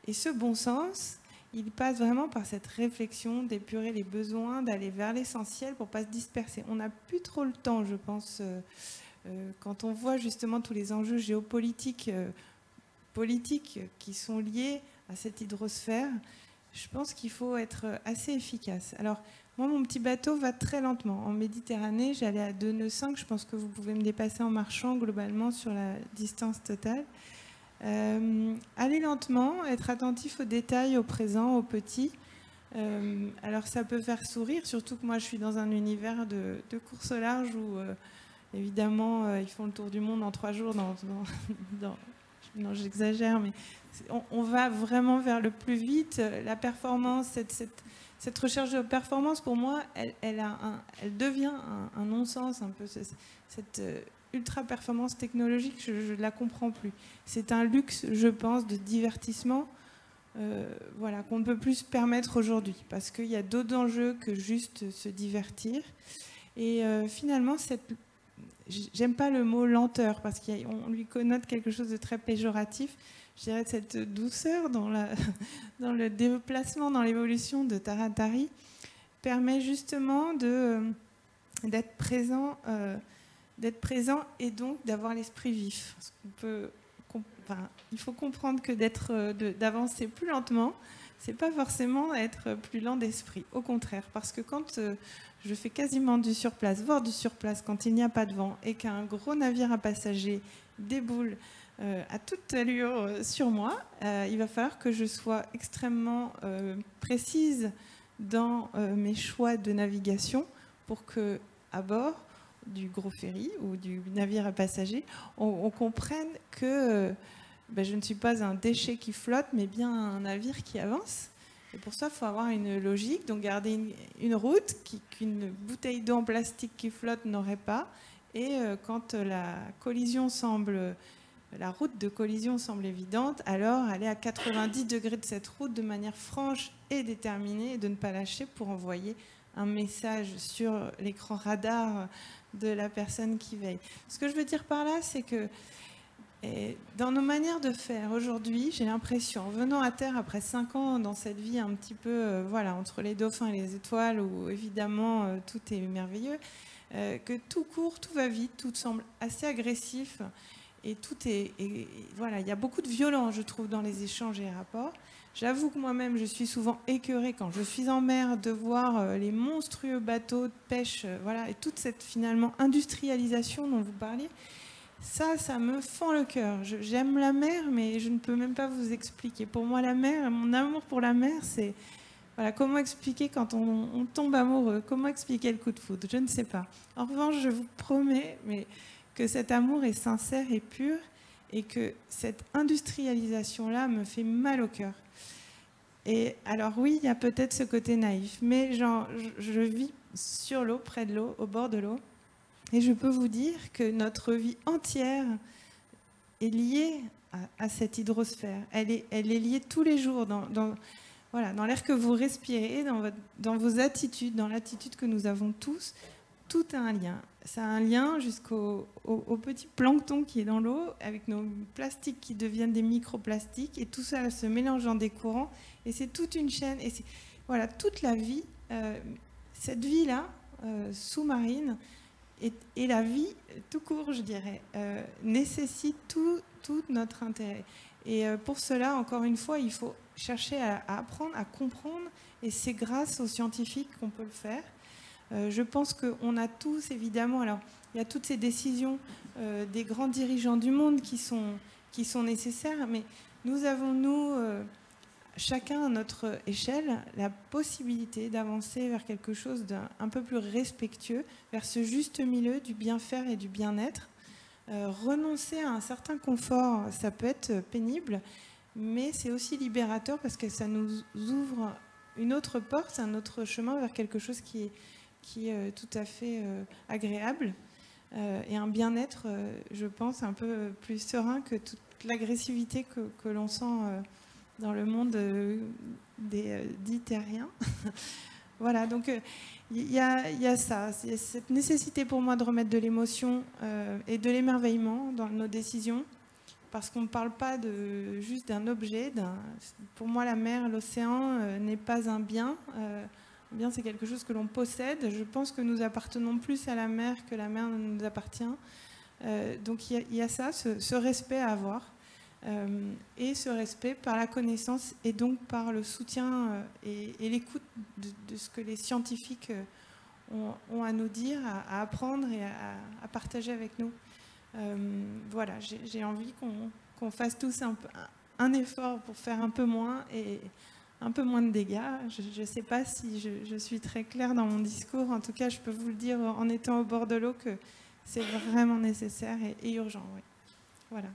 S3: Et ce bon sens, il passe vraiment par cette réflexion d'épurer les besoins, d'aller vers l'essentiel pour ne pas se disperser. On n'a plus trop le temps, je pense, quand on voit justement tous les enjeux géopolitiques politiques qui sont liées à cette hydrosphère, je pense qu'il faut être assez efficace. Alors, moi, mon petit bateau va très lentement. En Méditerranée, j'allais à 2 nœuds 5. Je pense que vous pouvez me dépasser en marchant globalement sur la distance totale. Aller lentement, être attentif aux détails, au présent, aux petits. Alors, ça peut faire sourire, surtout que moi, je suis dans un univers de course au large où, évidemment, ils font le tour du monde en 3 jours. Non, j'exagère, mais on va vraiment vers le plus vite. La performance, cette recherche de performance, pour moi, elle devient un non-sens, un peu. Cette ultra-performance technologique, je ne la comprends plus. C'est un luxe, je pense, de divertissement voilà, qu'on ne peut plus se permettre aujourd'hui, parce qu'il y a d'autres enjeux que juste se divertir. Et finalement, j'aime pas le mot lenteur, parce qu'on lui connote quelque chose de très péjoratif. Je dirais cette douceur dans le déplacement, dans l'évolution de Taratari, permet justement d'être présent et donc d'avoir l'esprit vif. Il faut comprendre que d'avancer plus lentement, c'est pas forcément être plus lent d'esprit. Au contraire, parce que quand je fais quasiment du surplace, voire du surplace, quand il n'y a pas de vent et qu'un gros navire à passagers déboule à toute allure sur moi, il va falloir que je sois extrêmement précise dans mes choix de navigation pour que, à bord du gros ferry ou du navire à passagers, on comprenne que je ne suis pas un déchet qui flotte, mais bien un navire qui avance. Et pour ça, il faut avoir une logique, donc garder une route qu'une bouteille d'eau en plastique qui flotte n'aurait pas. Et quand la route de collision semble évidente, alors aller à 90 degrés de cette route de manière franche et déterminée, et de ne pas lâcher pour envoyer un message sur l'écran radar de la personne qui veille. Ce que je veux dire par là, c'est que dans nos manières de faire aujourd'hui, j'ai l'impression, en venant à terre après 5 ans dans cette vie un petit peu entre les dauphins et les étoiles, où évidemment tout est merveilleux, que tout court, tout va vite, tout semble assez agressif, et il y a beaucoup de violence, je trouve, dans les échanges et les rapports. J'avoue que moi-même, je suis souvent écœurée quand je suis en mer de voir les monstrueux bateaux de pêche, et toute cette finalement industrialisation dont vous parliez. Ça me fend le cœur. J'aime la mer, mais je ne peux même pas vous expliquer. Pour moi, la mer, mon amour pour la mer, c'est comment expliquer quand on tombe amoureux, comment expliquer le coup de foudre, je ne sais pas. En revanche, je vous promets que cet amour est sincère et pur, et que cette industrialisation-là me fait mal au cœur. Et alors oui, il y a peut-être ce côté naïf, mais je vis sur l'eau, près de l'eau, au bord de l'eau, et je peux vous dire que notre vie entière est liée à cette hydrosphère. Elle est liée tous les jours dans l'air que vous respirez, dans vos attitudes, dans l'attitude que nous avons tous. Tout a un lien. Ça a un lien jusqu'au petit plancton qui est dans l'eau, avec nos plastiques qui deviennent des microplastiques, et tout ça se mélange dans des courants, et c'est toute une chaîne. Et toute la vie, cette vie-là, sous-marine, et la vie tout court, je dirais, nécessite tout notre intérêt. Et pour cela, encore une fois, il faut chercher à apprendre, à comprendre, et c'est grâce aux scientifiques qu'on peut le faire. Je pense qu'on a tous, évidemment, alors il y a toutes ces décisions des grands dirigeants du monde qui sont nécessaires, mais nous avons, chacun à notre échelle, la possibilité d'avancer vers quelque chose d'un peu plus respectueux, vers ce juste milieu du bien faire et du bien-être. Renoncer à un certain confort, ça peut être pénible, mais c'est aussi libérateur parce que ça nous ouvre une autre porte, un autre chemin vers quelque chose qui est tout à fait agréable et un bien-être, je pense, un peu plus serein que toute l'agressivité que l'on sent dans le monde des dits terriens. Voilà, donc il y a ça, cette nécessité pour moi de remettre de l'émotion et de l'émerveillement dans nos décisions, parce qu'on ne parle pas juste d'un objet. Pour moi, la mer, l'océan n'est pas un bien. Un bien, c'est quelque chose que l'on possède. Je pense que nous appartenons plus à la mer que la mer ne nous appartient. Donc il y a ça, ce respect à avoir. et ce respect par la connaissance et donc par le soutien et l'écoute de ce que les scientifiques ont à nous dire, à apprendre et à partager avec nous. Voilà, j'ai envie qu'on fasse tous un effort pour faire un peu moins et un peu moins de dégâts. Je ne sais pas si je suis très claire dans mon discours. En tout cas, je peux vous le dire en étant au bord de l'eau que c'est vraiment nécessaire et urgent. Oui. Voilà.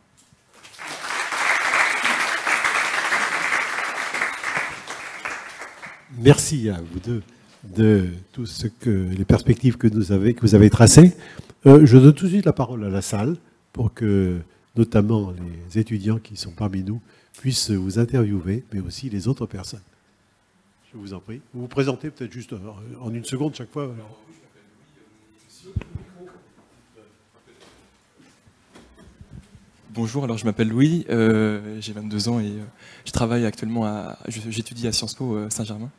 S1: Merci à vous deux de tout ce que les perspectives que vous avez tracées. Je donne tout de suite la parole à la salle pour que notamment les étudiants qui sont parmi nous puissent vous interviewer, mais aussi les autres personnes. Je vous en prie. Vous vous présentez peut-être juste en une seconde chaque fois.
S4: Bonjour, alors je m'appelle Louis, j'ai 22 ans et je travaille actuellement j'étudie à Sciences Po Saint-Germain.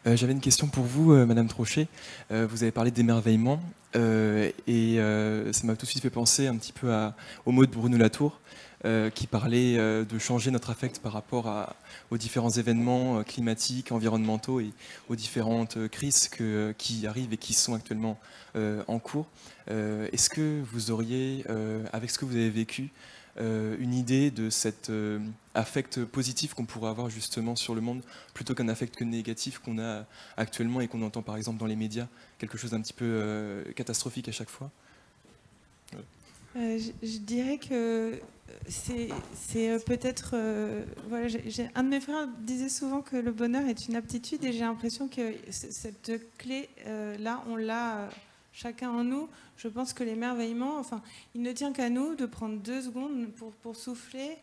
S4: J'avais une question pour vous, Madame Trochet. Vous avez parlé d'émerveillement et ça m'a tout de suite fait penser un petit peu au mot de Bruno Latour qui parlait de changer notre affect par rapport aux différents événements climatiques, environnementaux et aux différentes crises qui arrivent et qui sont actuellement en cours. Est-ce que vous auriez, avec ce que vous avez vécu, une idée de cet affect positif qu'on pourrait avoir justement sur le monde, plutôt qu'un affect négatif qu'on a actuellement et qu'on entend par exemple dans les médias, quelque chose d'un petit peu catastrophique à chaque fois?
S3: Je dirais que c'est peut-être... voilà, un de mes frères disait souvent que le bonheur est une aptitude et j'ai l'impression que cette clé-là, on l'a chacun en nous. Je pense que l'émerveillement, enfin, il ne tient qu'à nous de prendre 2 secondes pour souffler,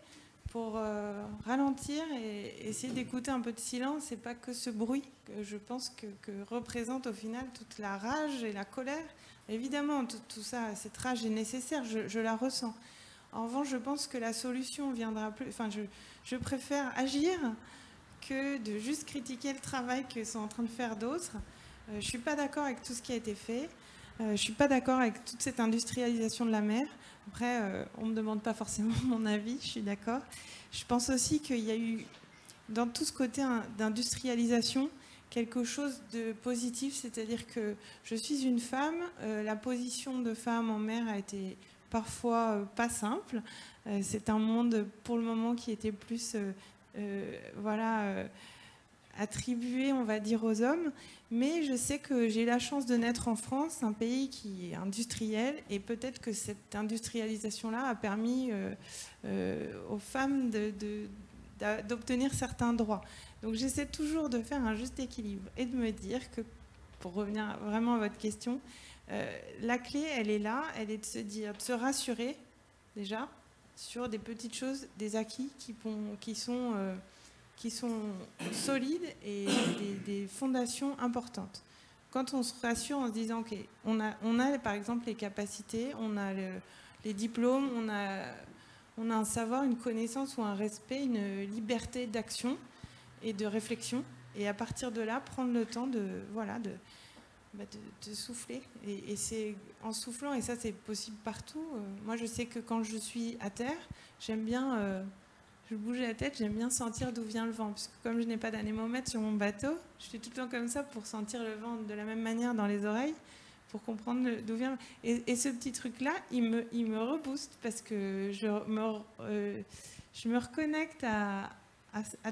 S3: pour ralentir et essayer d'écouter un peu de silence et pas que ce bruit que je pense que représente au final toute la rage et la colère. Évidemment, tout ça, cette rage est nécessaire, je la ressens. En revanche, je pense que la solution viendra plus... Enfin, je préfère agir que de juste critiquer le travail que sont en train de faire d'autres. Je ne suis pas d'accord avec tout ce qui a été fait. Je ne suis pas d'accord avec toute cette industrialisation de la mer. Après, on ne me demande pas forcément mon avis, je suis d'accord. Je pense aussi qu'il y a eu, dans tout ce côté d'industrialisation, quelque chose de positif, c'est-à-dire que je suis une femme, la position de femme en mer a été parfois pas simple. C'est un monde, pour le moment, qui était plus attribué, on va dire, aux hommes. Mais je sais que j'ai la chance de naître en France, un pays qui est industriel, et peut-être que cette industrialisation-là a permis aux femmes d'obtenir certains droits. Donc j'essaie toujours de faire un juste équilibre et de me dire que, pour revenir vraiment à votre question, la clé, elle est là, elle est de se dire, de se rassurer déjà sur des petites choses, des acquis qui sont solides et des fondations importantes. Quand on se rassure en se disant qu'on a par exemple les capacités, on a les diplômes, on a un savoir, une connaissance ou un respect, une liberté d'action et de réflexion. Et à partir de là, prendre le temps de souffler. Et c'est en soufflant, et ça c'est possible partout. Moi je sais que quand je suis à terre, j'aime bien... je bouge la tête, j'aime bien sentir d'où vient le vent. Parce que comme je n'ai pas d'anémomètre sur mon bateau, je fais tout le temps comme ça pour sentir le vent de la même manière dans les oreilles, pour comprendre d'où vient le vent. Et ce petit truc-là, il me rebooste parce que je me reconnecte à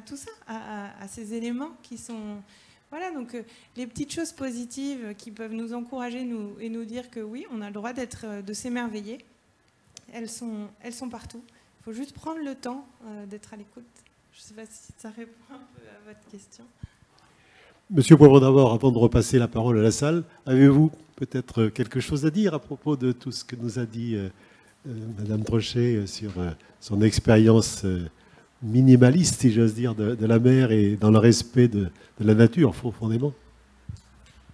S3: tout ça, à ces éléments qui sont... Voilà, donc les petites choses positives qui peuvent nous encourager et nous dire que oui, on a le droit de s'émerveiller, elles sont partout. Il faut juste prendre le temps d'être à l'écoute. Je ne sais pas si ça répond un peu à votre question.
S1: Monsieur Poivre d'abord, avant de repasser la parole à la salle, avez-vous peut-être quelque chose à dire à propos de tout ce que nous a dit Madame Trochet sur son expérience minimaliste, si j'ose dire, de la mer et dans le respect de la nature, profondément?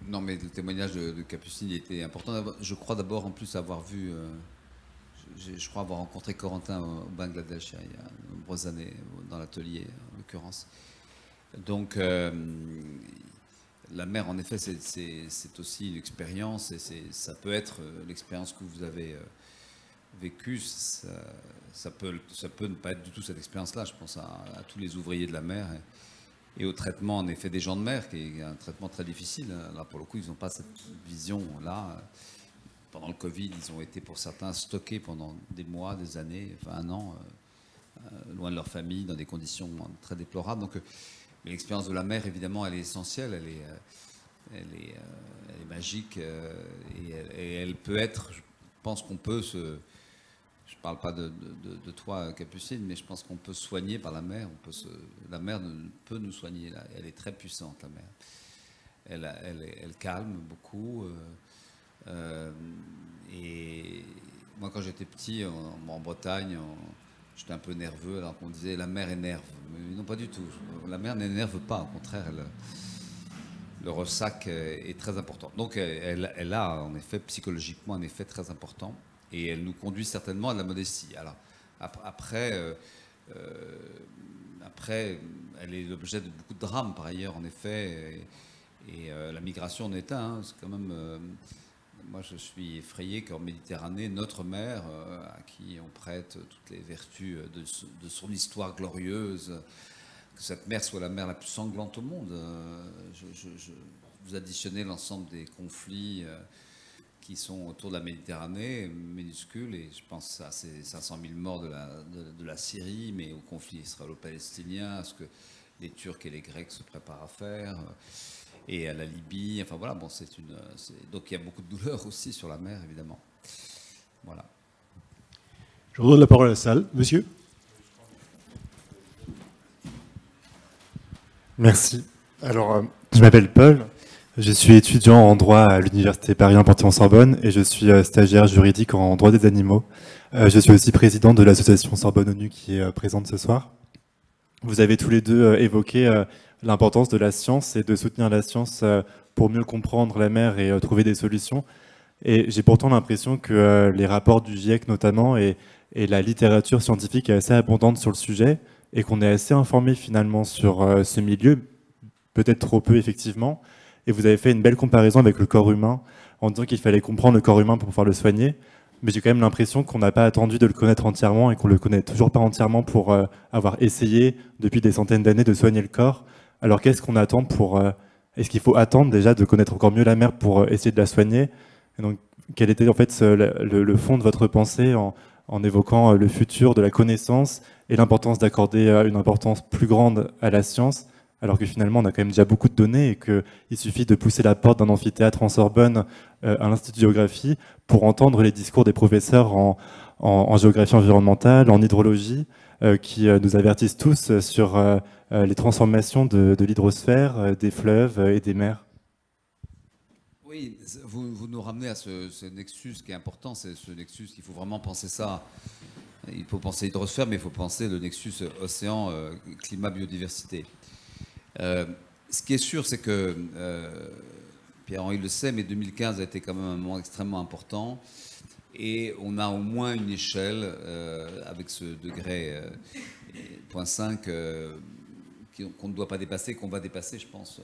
S2: Non, mais le témoignage de Capucine était important. Je crois d'abord, en plus, avoir vu... je crois avoir rencontré Corentin au Bangladesh il y a de nombreuses années, dans l'atelier en l'occurrence. Donc la mer, en effet, c'est aussi une expérience, et ça peut être l'expérience que vous avez vécu, ça peut ne pas être du tout cette expérience-là. Je pense à tous les ouvriers de la mer et au traitement, en effet, des gens de mer, qui est un traitement très difficile. Là, pour le coup, ils n'ont pas cette vision-là. Pendant le Covid, ils ont été, pour certains, stockés pendant des mois, des années, enfin un an, loin de leur famille, dans des conditions très déplorables. Donc, l'expérience de la mer, évidemment, elle est essentielle, elle est magique, et elle peut être, je pense qu'on peut se... Je ne parle pas de toi, Capucine, mais je pense qu'on peut se soigner par la mer. La mer peut nous soigner. Elle est très puissante, la mer. Elle calme beaucoup. Et moi, quand j'étais petit, en Bretagne, j'étais un peu nerveux, alors qu'on disait la mer énerve. Mais non, pas du tout. La mer n'énerve pas, au contraire, le ressac est très important. Donc, elle a, en effet, psychologiquement, un effet très important. Et elle nous conduit certainement à de la modestie. Alors, après, elle est l'objet de beaucoup de drames, par ailleurs, en effet. Et la migration en est un. C'est quand même... moi, je suis effrayé qu'en Méditerranée, notre mer, à qui on prête toutes les vertus de son histoire glorieuse, que cette mer soit la mer la plus sanglante au monde. Vous additionnez l'ensemble des conflits qui sont autour de la Méditerranée, minuscules, et je pense à ces 500 000 morts de la Syrie, mais au conflit israélo-palestinien, à ce que les Turcs et les Grecs se préparent à faire, et à la Libye. Enfin voilà, bon, donc il y a beaucoup de douleur aussi sur la mer, évidemment. Voilà.
S1: Je redonne la parole à la salle. Monsieur.
S5: Merci. Alors, je m'appelle Paul. Je suis étudiant en droit à l'Université Paris 1 Panthéon-Sorbonne et je suis stagiaire juridique en droit des animaux. Je suis aussi président de l'association Sorbonne-ONU qui est présente ce soir. Vous avez tous les deux évoqué l'importance de la science et de soutenir la science pour mieux comprendre la mer et trouver des solutions. Et j'ai pourtant l'impression que les rapports du GIEC notamment et la littérature scientifique est assez abondante sur le sujet et qu'on est assez informé finalement sur ce milieu, peut-être trop peu effectivement. Et vous avez fait une belle comparaison avec le corps humain en disant qu'il fallait comprendre le corps humain pour pouvoir le soigner. Mais j'ai quand même l'impression qu'on n'a pas attendu de le connaître entièrement et qu'on ne le connaît toujours pas entièrement pour avoir essayé depuis des centaines d'années de soigner le corps. Alors qu'est-ce qu'on attend pour... est-ce qu'il faut attendre déjà de connaître encore mieux la mer pour essayer de la soigner? Et donc, quel était en fait le fond de votre pensée en évoquant le futur de la connaissance et l'importance d'accorder une importance plus grande à la science, alors que finalement on a quand même déjà beaucoup de données et qu'il suffit de pousser la porte d'un amphithéâtre en Sorbonne à l'Institut de géographie pour entendre les discours des professeurs en géographie environnementale, en hydrologie, qui nous avertissent tous sur les transformations de l'hydrosphère, des fleuves et des mers.
S2: Oui, vous nous ramenez à ce nexus qui est important, c'est ce nexus qu'il faut vraiment penser ça. Il faut penser hydrosphère, mais il faut penser le nexus océan, climat, biodiversité. Ce qui est sûr, c'est que, Pierre-Henri le sait, mais 2015 a été quand même un moment extrêmement important. Et on a au moins une échelle, avec ce degré 0.5, qu'on ne doit pas dépasser, qu'on va dépasser, je pense.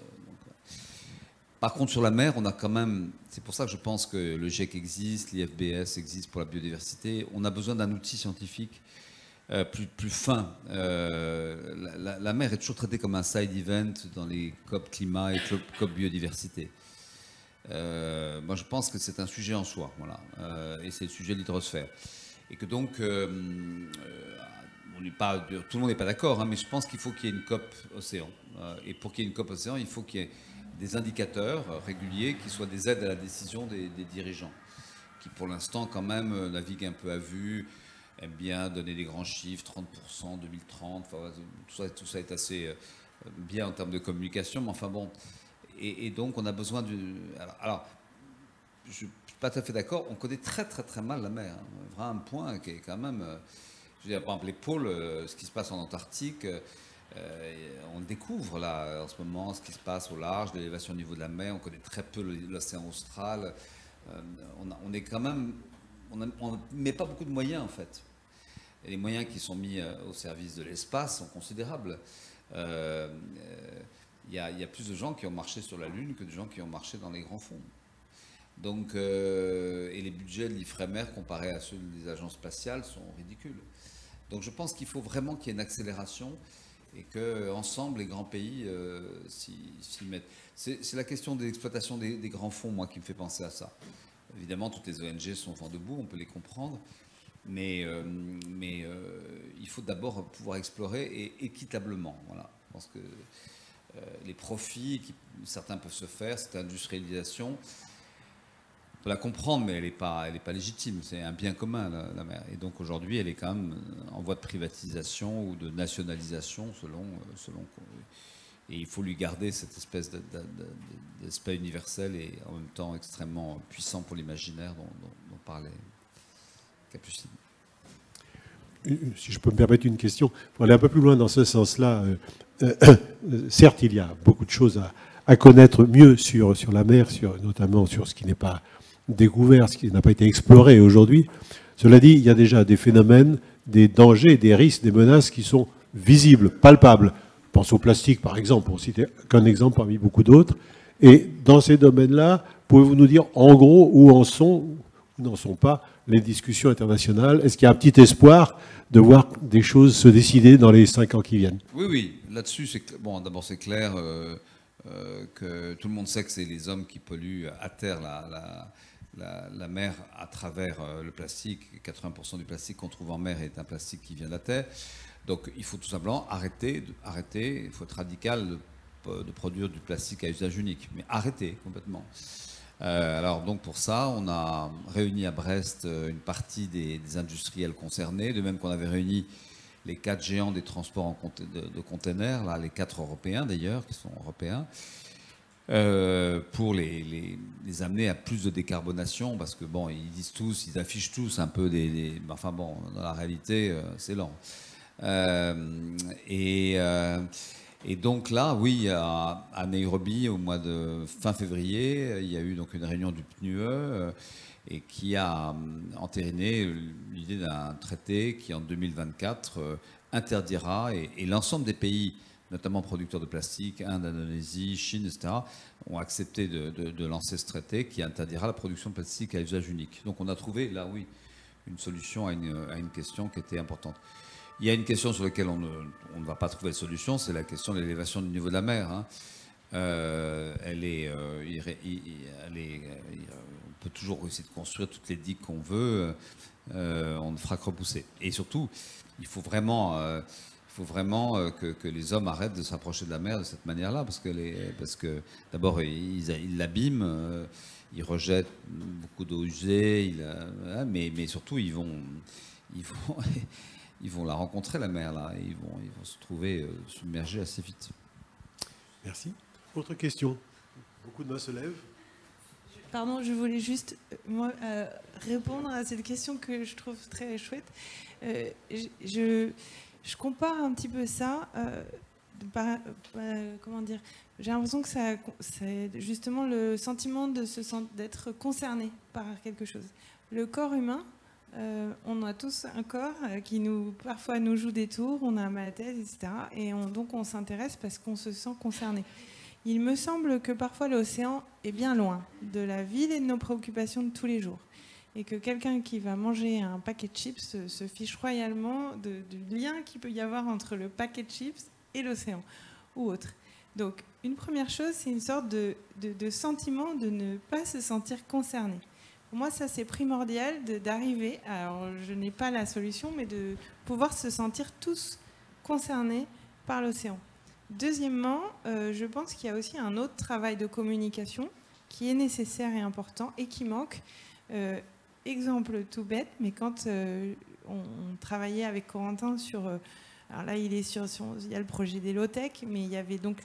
S2: Par contre, sur la mer, on a quand même... C'est pour ça que je pense que le GIEC existe, l'IFBS existe pour la biodiversité. On a besoin d'un outil scientifique plus fin. La mer est toujours traitée comme un side event dans les COP climat et COP biodiversité. Moi, je pense que c'est un sujet en soi, voilà, et c'est le sujet de l'hydrosphère. Et que donc, tout le monde n'est pas d'accord, hein, mais je pense qu'il faut qu'il y ait une COP océan. Et pour qu'il y ait une COP océan, il faut qu'il y ait des indicateurs réguliers qui soient des aides à la décision des dirigeants, qui pour l'instant quand même naviguent un peu à vue, aiment bien donner des grands chiffres, 30%, 2030, enfin, tout ça est assez bien en termes de communication, mais enfin bon, et donc on a besoin de... Alors, je ne suis pas tout à fait d'accord, on connaît très très très mal la mer, hein. Vraiment un point qui est quand même... je veux dire, par exemple les pôles, ce qui se passe en Antarctique... on découvre là en ce moment ce qui se passe au large, l'élévation au niveau de la mer, on connaît très peu l'océan austral, on est quand même, on ne met pas beaucoup de moyens en fait. Et les moyens qui sont mis au service de l'espace sont considérables. Il y a plus de gens qui ont marché sur la Lune que de gens qui ont marché dans les grands fonds. Donc, et les budgets de l'Ifremer comparés à ceux des agences spatiales sont ridicules. Donc je pense qu'il faut vraiment qu'il y ait une accélération et qu'ensemble les grands pays s'y mettent. C'est la question de l'exploitation des grands fonds, moi, qui me fait penser à ça. Évidemment, toutes les ONG sont vent debout, on peut les comprendre, mais il faut d'abord pouvoir explorer et équitablement. Voilà. Je pense que les profits, certains peuvent se faire, cette industrialisation, on peut la comprendre, mais elle n'est pas légitime. C'est un bien commun, la mer. Et donc aujourd'hui, elle est quand même en voie de privatisation ou de nationalisation, selon. Et il faut lui garder cette espèce d'aspect universel et en même temps extrêmement puissant pour l'imaginaire dont parlait Capucine.
S1: Si je peux me permettre une question, pour aller un peu plus loin dans ce sens-là, certes, il y a beaucoup de choses à connaître mieux sur la mer, notamment sur ce qui n'est pas découvert, ce qui n'a pas été exploré aujourd'hui. Cela dit, il y a déjà des phénomènes, des dangers, des risques, des menaces qui sont visibles, palpables. Je pense au plastique, par exemple, pour citer qu'un exemple parmi beaucoup d'autres. Et dans ces domaines-là, pouvez-vous nous dire en gros où en sont, ou n'en sont pas, les discussions internationales? Est-ce qu'il y a un petit espoir de voir des choses se décider dans les 5 ans qui viennent?
S2: Oui. Là-dessus, bon, d'abord, c'est clair que tout le monde sait que c'est les hommes qui polluent à terre la mer à travers le plastique. 80% du plastique qu'on trouve en mer est un plastique qui vient de la terre. Donc il faut tout simplement arrêter, il faut être radical de produire du plastique à usage unique, mais arrêter complètement. Alors donc pour ça, on a réuni à Brest une partie des industriels concernés, de même qu'on avait réuni les 4 géants des transports de containers, là, les 4 européens d'ailleurs, qui sont européens, pour les amener à plus de décarbonation, parce que bon, ils affichent tous un peu enfin bon, dans la réalité, c'est lent. Et donc là, oui, à Nairobi, au mois de fin février, il y a eu donc une réunion du PNUE et qui a entériné l'idée d'un traité qui, en 2024, interdira, et l'ensemble des pays, notamment producteurs de plastique, Inde, Indonésie, Chine, etc., ont accepté de lancer ce traité qui interdira la production de plastique à usage unique. Donc on a trouvé, là, oui, une solution à une question qui était importante. Il y a une question sur laquelle on ne va pas trouver de solution, c'est la question de l'élévation du niveau de la mer. Hein. On peut toujours essayer de construire toutes les digues qu'on veut, on ne fera que repousser. Et surtout, il faut vraiment que les hommes arrêtent de s'approcher de la mer de cette manière-là, parce que d'abord, ils l'abîment, ils rejettent beaucoup d'eau usée, mais surtout, ils vont la rencontrer, la mer, là, et ils vont se trouver submergés assez vite.
S1: Merci. Autre question? Beaucoup de mains se lèvent.
S3: Pardon, je voulais juste répondre à cette question que je trouve très chouette. Je compare un petit peu ça. Comment dire? J'ai l'impression que c'est justement le sentiment d'être concerné par quelque chose. Le corps humain, on a tous un corps qui parfois nous joue des tours, on a mal à la tête, etc. Et donc on s'intéresse parce qu'on se sent concerné. Il me semble que parfois l'océan est bien loin de la ville et de nos préoccupations de tous les jours. Et que quelqu'un qui va manger un paquet de chips se fiche royalement du lien qu'il peut y avoir entre le paquet de chips et l'océan ou autre. Donc une première chose, c'est une sorte de sentiment de ne pas se sentir concerné. Pour moi, ça, c'est primordial d'arriver, alors je n'ai pas la solution, mais de pouvoir se sentir tous concernés par l'océan. Deuxièmement, je pense qu'il y a aussi un autre travail de communication qui est nécessaire et important et qui manque. Exemple tout bête, mais quand on travaillait avec Corentin sur... alors là, il y a le projet des low-tech, mais il y avait donc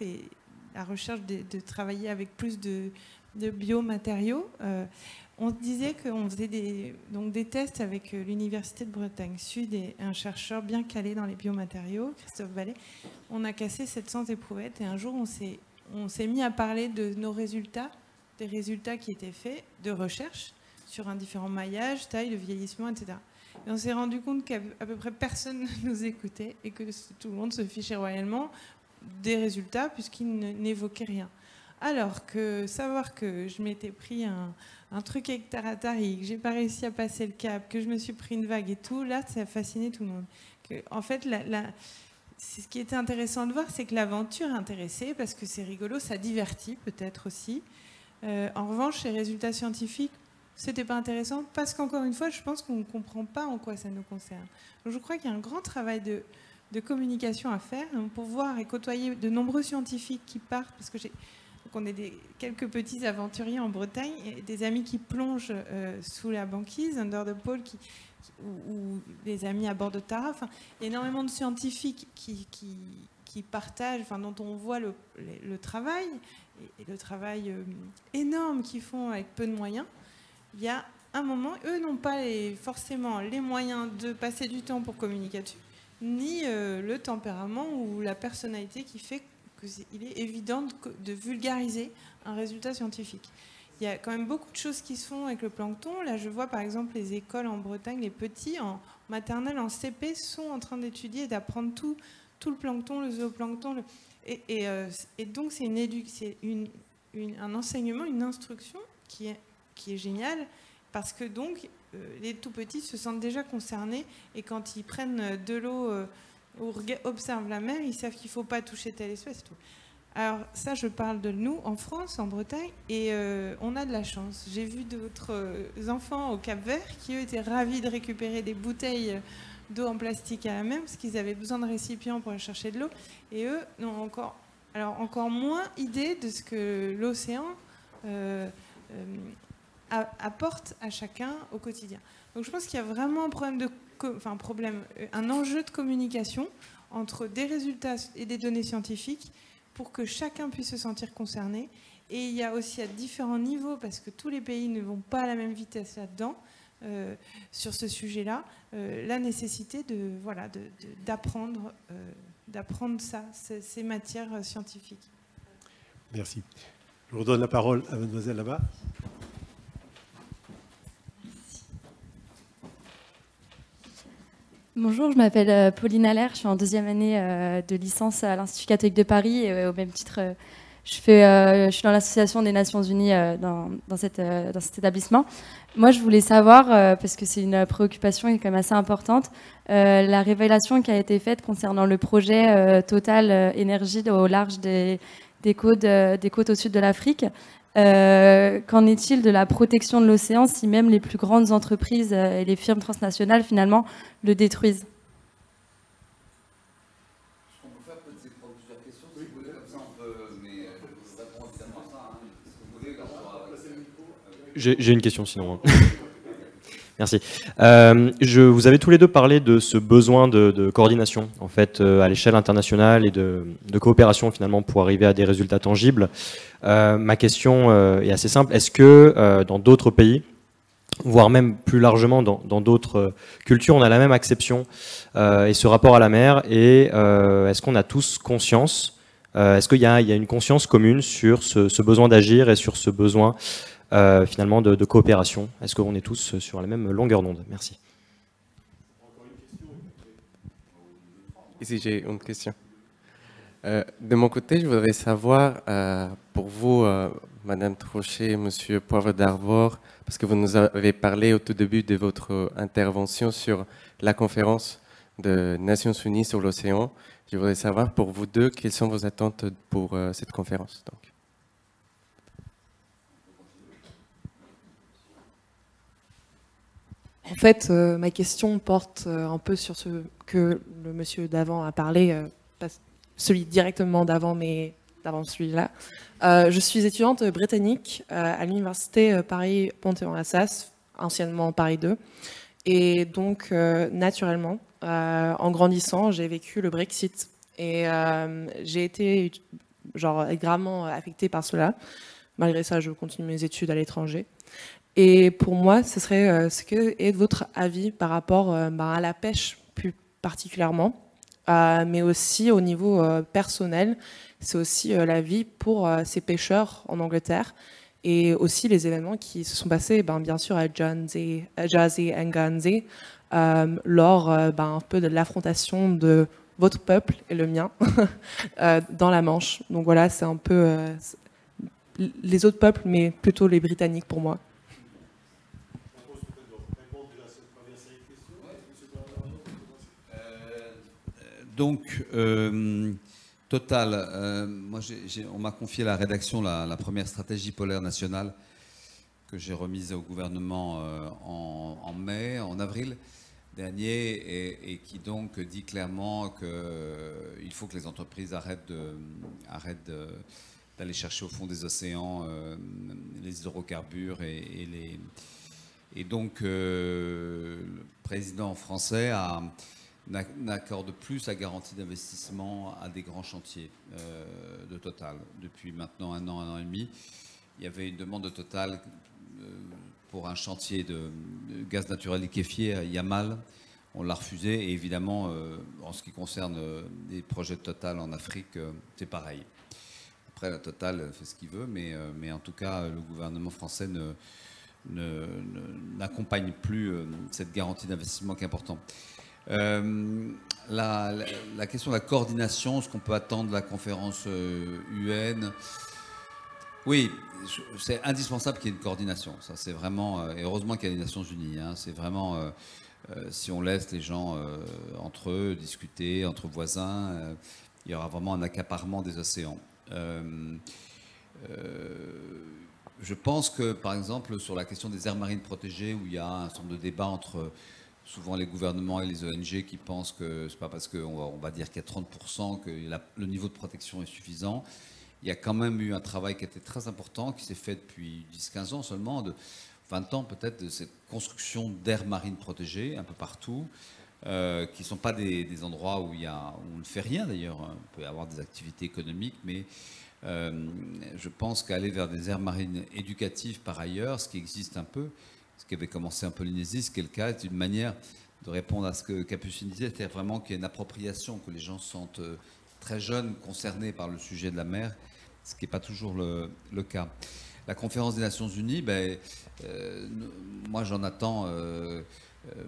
S3: la recherche de travailler avec plus de biomatériaux. On disait qu'on faisait des tests avec l'Université de Bretagne Sud et un chercheur bien calé dans les biomatériaux, Christophe Ballet. On a cassé 700 éprouvettes et un jour, on s'est mis à parler de nos résultats, des résultats qui étaient faits de recherche sur un différent maillage, taille, le vieillissement, etc. Et on s'est rendu compte qu'à peu près personne ne nous écoutait et que tout le monde se fichait royalement des résultats puisqu'ils n'évoquaient rien. Alors que savoir que je m'étais pris un truc avec Taratari, que j'ai pas réussi à passer le cap, que je me suis pris une vague et tout, là, ça a fasciné tout le monde. En fait, ce qui était intéressant de voir, c'est que l'aventure intéressait, parce que c'est rigolo, ça divertit peut-être aussi. En revanche, les résultats scientifiques, c'était pas intéressant, parce qu'encore une fois, je pense qu'on ne comprend pas en quoi ça nous concerne. Donc je crois qu'il y a un grand travail de communication à faire pour voir et côtoyer de nombreux scientifiques qui partent, parce que donc on est quelques petits aventuriers en Bretagne, et des amis qui plongent sous la banquise, under the pole, ou des amis à bord de Tara. Enfin, il y a énormément de scientifiques qui partagent, enfin, dont on voit le travail, et le travail énorme qu'ils font avec peu de moyens. Il y a un moment, eux n'ont pas forcément les moyens de passer du temps pour communiquer dessus, ni le tempérament ou la personnalité qui fait qu'il est évident de vulgariser un résultat scientifique. Il y a quand même beaucoup de choses qui se font avec le plancton. Là, je vois par exemple les écoles en Bretagne, les petits, en maternelle, en CP, sont en train d'étudier et d'apprendre tout le plancton, le zooplancton. Et donc, c'est un enseignement, une instruction qui est géniale, parce que donc, les tout petits se sentent déjà concernés, et quand ils prennent de l'eau ou observent la mer, ils savent qu'il ne faut pas toucher telle espèce. Tout. Alors ça, je parle de nous en France, en Bretagne, et on a de la chance. J'ai vu d'autres enfants au Cap-Vert qui, eux, étaient ravis de récupérer des bouteilles d'eau en plastique à la mer, parce qu'ils avaient besoin de récipients pour aller chercher de l'eau, et eux n'ont encore moins idée de ce que l'océan apporte à chacun au quotidien. Donc je pense qu'il y a vraiment un enjeu de communication entre des résultats et des données scientifiques pour que chacun puisse se sentir concerné. Et il y a aussi à différents niveaux, parce que tous les pays ne vont pas à la même vitesse là-dedans, sur ce sujet-là, la nécessité d'apprendre ces matières scientifiques.
S1: Merci. Je redonne la parole à mademoiselle là-bas.
S6: Bonjour, je m'appelle Pauline Allaire, je suis en 2e année de licence à l'Institut catholique de Paris, et au même titre, je suis dans l'Association des Nations Unies dans cet établissement. Moi, je voulais savoir, parce que c'est une préoccupation qui est quand même assez importante, la révélation qui a été faite concernant le projet Total Énergie au large des côtes au sud de l'Afrique. Qu'en est-il de la protection de l'océan si même les plus grandes entreprises et les firmes transnationales finalement le détruisent?
S2: On peut faire peut-être plusieurs questions si vous voulez, comme ça on peut, mais vous répondre évidemment à ça, hein, si vous voulez.
S7: J'ai une question sinon. Merci. Vous avez tous les deux parlé de ce besoin de coordination en fait à l'échelle internationale et de coopération finalement pour arriver à des résultats tangibles. Ma question est assez simple. Est-ce que dans d'autres pays, voire même plus largement dans d'autres cultures, on a la même acception et ce rapport à la mer, et est-ce qu'on a tous conscience, est-ce qu'il y a une conscience commune sur ce besoin d'agir et sur ce besoin finalement de coopération? Est-ce qu'on est tous sur la même longueur d'onde? Merci.
S8: Ici, j'ai une question. De mon côté, je voudrais savoir, pour vous, Madame Trochet et Monsieur Poivre d'Arvor, parce que vous nous avez parlé au tout début de votre intervention sur la conférence des Nations Unies sur l'océan, je voudrais savoir pour vous deux, quelles sont vos attentes pour cette conférence donc.
S9: En fait, ma question porte un peu sur ce que le monsieur d'avant a parlé, pas celui directement d'avant, mais d'avant celui-là. Je suis étudiante britannique à l'université Paris-Panthéon-Assas, anciennement Paris 2. Et donc, naturellement, en grandissant, j'ai vécu le Brexit. Et j'ai été gravement affectée par cela. Malgré ça, je continue mes études à l'étranger. Et pour moi, ce serait ce que est votre avis par rapport à la pêche plus particulièrement, mais aussi au niveau personnel. C'est aussi la vie pour ces pêcheurs en Angleterre et aussi les événements qui se sont passés, bien sûr, à Jersey and Guernsey, lors un peu de l'affrontation de votre peuple et le mien dans la Manche. Donc voilà, c'est un peu les autres peuples, mais plutôt les Britanniques pour moi.
S2: Donc, Total, moi on m'a confié la rédaction, la première stratégie polaire nationale que j'ai remise au gouvernement en avril dernier, et qui donc dit clairement qu'il faut que les entreprises arrêtent d'aller chercher au fond des océans les hydrocarbures et donc le président français n'accorde plus la garantie d'investissement à des grands chantiers de Total. Depuis maintenant un an et demi, il y avait une demande de Total pour un chantier de gaz naturel liquéfié à Yamal. On l'a refusé, et évidemment, en ce qui concerne les projets de Total en Afrique, c'est pareil. Après, la Total fait ce qu'il veut, mais en tout cas, le gouvernement français n'accompagne plus cette garantie d'investissement qui est importante. La question de la coordination, ce qu'on peut attendre de la conférence UN, oui, c'est indispensable qu'il y ait une coordination. Ça, c'est vraiment, et heureusement qu'il y a les Nations Unies. Hein, c'est vraiment, si on laisse les gens entre eux discuter, entre voisins, il y aura vraiment un accaparement des océans. Je pense que, par exemple, sur la question des aires marines protégées, où il y a un certain nombre de débats entre souvent les gouvernements et les ONG qui pensent que c'est pas parce qu'on va dire qu'il y a 30% que le niveau de protection est suffisant. Il y a quand même eu un travail qui était très important, qui s'est fait depuis 10-15 ans seulement, de 20 ans peut-être, de cette construction d'aires marines protégées un peu partout, qui ne sont pas des endroits où on ne fait rien d'ailleurs. On peut y avoir des activités économiques, mais je pense qu'aller vers des aires marines éducatives par ailleurs, ce qui existe un peu, ce qui avait commencé en Polynésie, ce qui est le cas, est une manière de répondre à ce que Capucine disait, c'est-à-dire vraiment qu'il y ait une appropriation, que les gens se sentent très jeunes concernés par le sujet de la mer, ce qui n'est pas toujours le cas. La conférence des Nations Unies, moi j'en attends,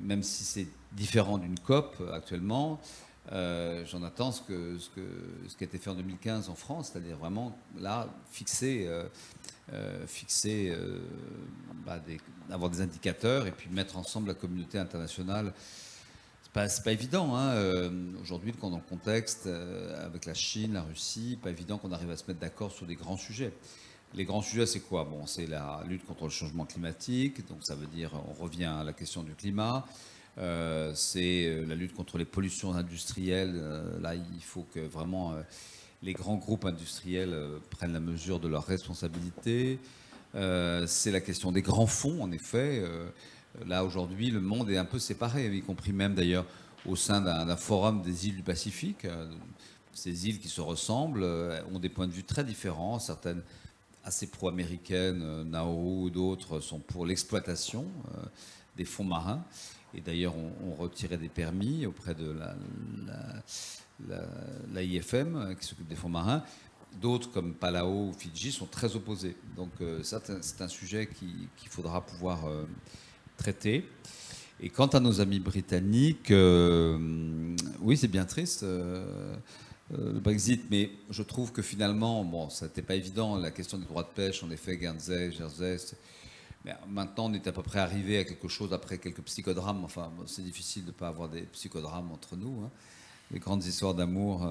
S2: même si c'est différent d'une COP actuellement, j'en attends ce qui a été fait en 2015 en France, c'est-à-dire vraiment là fixer avoir des indicateurs et puis mettre ensemble la communauté internationale. C'est pas évident. Hein. Aujourd'hui, dans le contexte avec la Chine, la Russie, pas évident qu'on arrive à se mettre d'accord sur des grands sujets. Les grands sujets, c'est quoi? Bon, c'est la lutte contre le changement climatique, donc ça veut dire, on revient à la question du climat. C'est la lutte contre les pollutions industrielles. Là, il faut que vraiment les grands groupes industriels prennent la mesure de leurs responsabilités. C'est la question des grands fonds, en effet. Là, aujourd'hui, le monde est un peu séparé, y compris même d'ailleurs au sein d'un forum des îles du Pacifique. Ces îles qui se ressemblent ont des points de vue très différents. Certaines assez pro-américaines, Nauru ou d'autres, sont pour l'exploitation des fonds marins. Et d'ailleurs, on retirait des permis auprès de l'AIFM, qui s'occupe des fonds marins. D'autres, comme Palau ou Fidji, sont très opposés. Donc ça, c'est un sujet qu'il faudra pouvoir traiter. Et quant à nos amis britanniques, oui, c'est bien triste, le Brexit, mais je trouve que finalement, bon, ça n'était pas évident, la question des droits de pêche, en effet, Guernsey, Jersey, mais maintenant on est à peu près arrivé à quelque chose après quelques psychodrames. Enfin, c'est difficile de ne pas avoir des psychodrames entre nous, hein, les grandes histoires d'amour.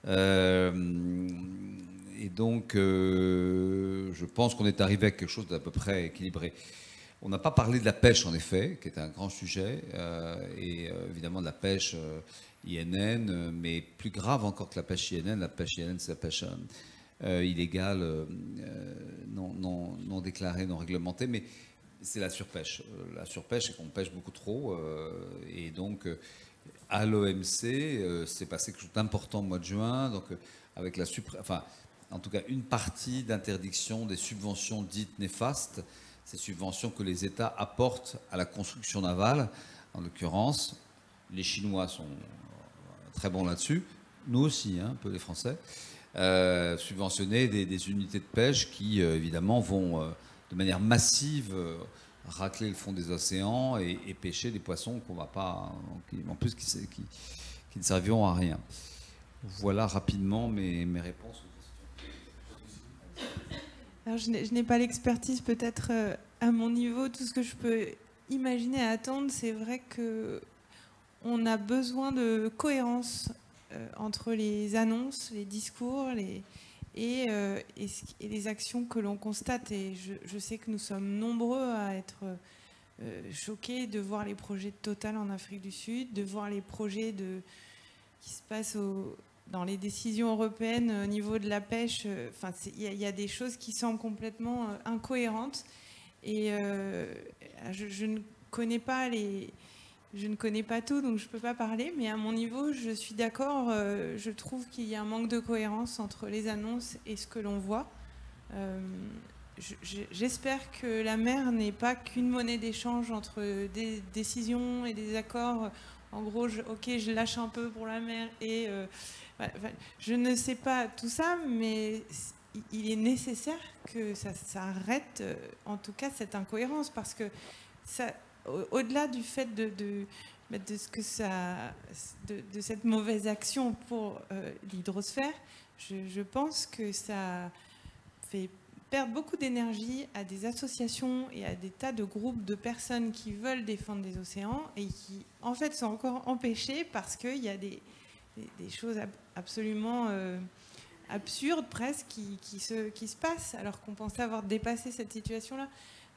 S2: Et donc, je pense qu'on est arrivé à quelque chose d'à peu près équilibré. On n'a pas parlé de la pêche, en effet, qui est un grand sujet, et évidemment de la pêche INN, mais plus grave encore que la pêche INN. La pêche INN, c'est la pêche illégale, non déclarée, non réglementée, mais c'est la surpêche. La surpêche, c'est qu'on pêche beaucoup trop, et donc à l'OMC, c'est passé quelque chose d'important au mois de juin, donc avec en tout cas une partie d'interdiction des subventions dites néfastes, ces subventions que les États apportent à la construction navale. En l'occurrence, les Chinois sont très bons là-dessus, nous aussi, hein, un peu les Français, subventionner des unités de pêche qui, évidemment, vont de manière massive racler le fond des océans et pêcher des poissons qu'on va pas, en plus qui ne serviront à rien. Voilà rapidement mes réponses aux questions.
S3: Alors, je n'ai pas l'expertise peut-être à mon niveau. Tout ce que je peux imaginer et attendre, c'est vrai qu'on a besoin de cohérence entre les annonces, les discours et les actions que l'on constate. Et je sais que nous sommes nombreux à être choqués de voir les projets de Total en Afrique du Sud, de voir les projets qui se passent dans les décisions européennes au niveau de la pêche. Enfin, il y a des choses qui semblent complètement incohérentes. Et je ne connais pas tout, donc je ne peux pas parler. Mais à mon niveau, je suis d'accord. Je trouve qu'il y a un manque de cohérence entre les annonces et ce que l'on voit. J'espère que la mer n'est pas qu'une monnaie d'échange entre des décisions et des accords. En gros, je lâche un peu pour la mer et je ne sais pas tout ça, mais il est nécessaire que ça arrête, en tout cas, cette incohérence, parce que au-delà du fait de cette mauvaise action pour l'hydrosphère, je pense que ça fait perdre beaucoup d'énergie à des associations et à des tas de groupes de personnes qui veulent défendre les océans et qui, en fait, sont encore empêchés parce qu'il y a des choses absolument absurdes presque qui se passent alors qu'on pensait avoir dépassé cette situation-là.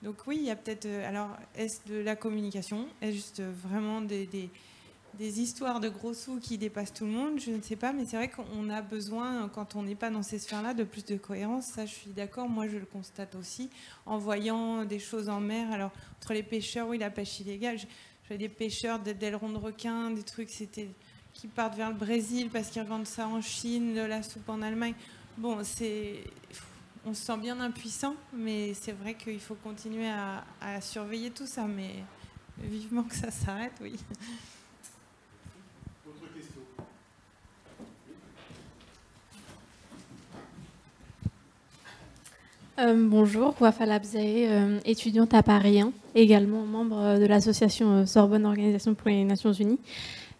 S3: Donc oui, il y a peut-être... alors, est-ce de la communication? Est-ce juste vraiment des histoires de gros sous qui dépassent tout le monde? Je ne sais pas, mais c'est vrai qu'on a besoin, quand on n'est pas dans ces sphères-là, de plus de cohérence. Ça, je suis d'accord. Moi, je le constate aussi en voyant des choses en mer. Alors, entre les pêcheurs, oui, la pêche illégale. J'avais des pêcheurs d'ailerons de requins, des trucs qui partent vers le Brésil parce qu'ils revendent ça en Chine, de la soupe en Allemagne. Bon, on se sent bien impuissant, mais c'est vrai qu'il faut continuer à surveiller tout ça. Mais vivement que ça s'arrête, oui.
S10: Bonjour, Wafa Labzae, étudiante à Paris 1, également membre de l'association Sorbonne Organisation pour les Nations Unies.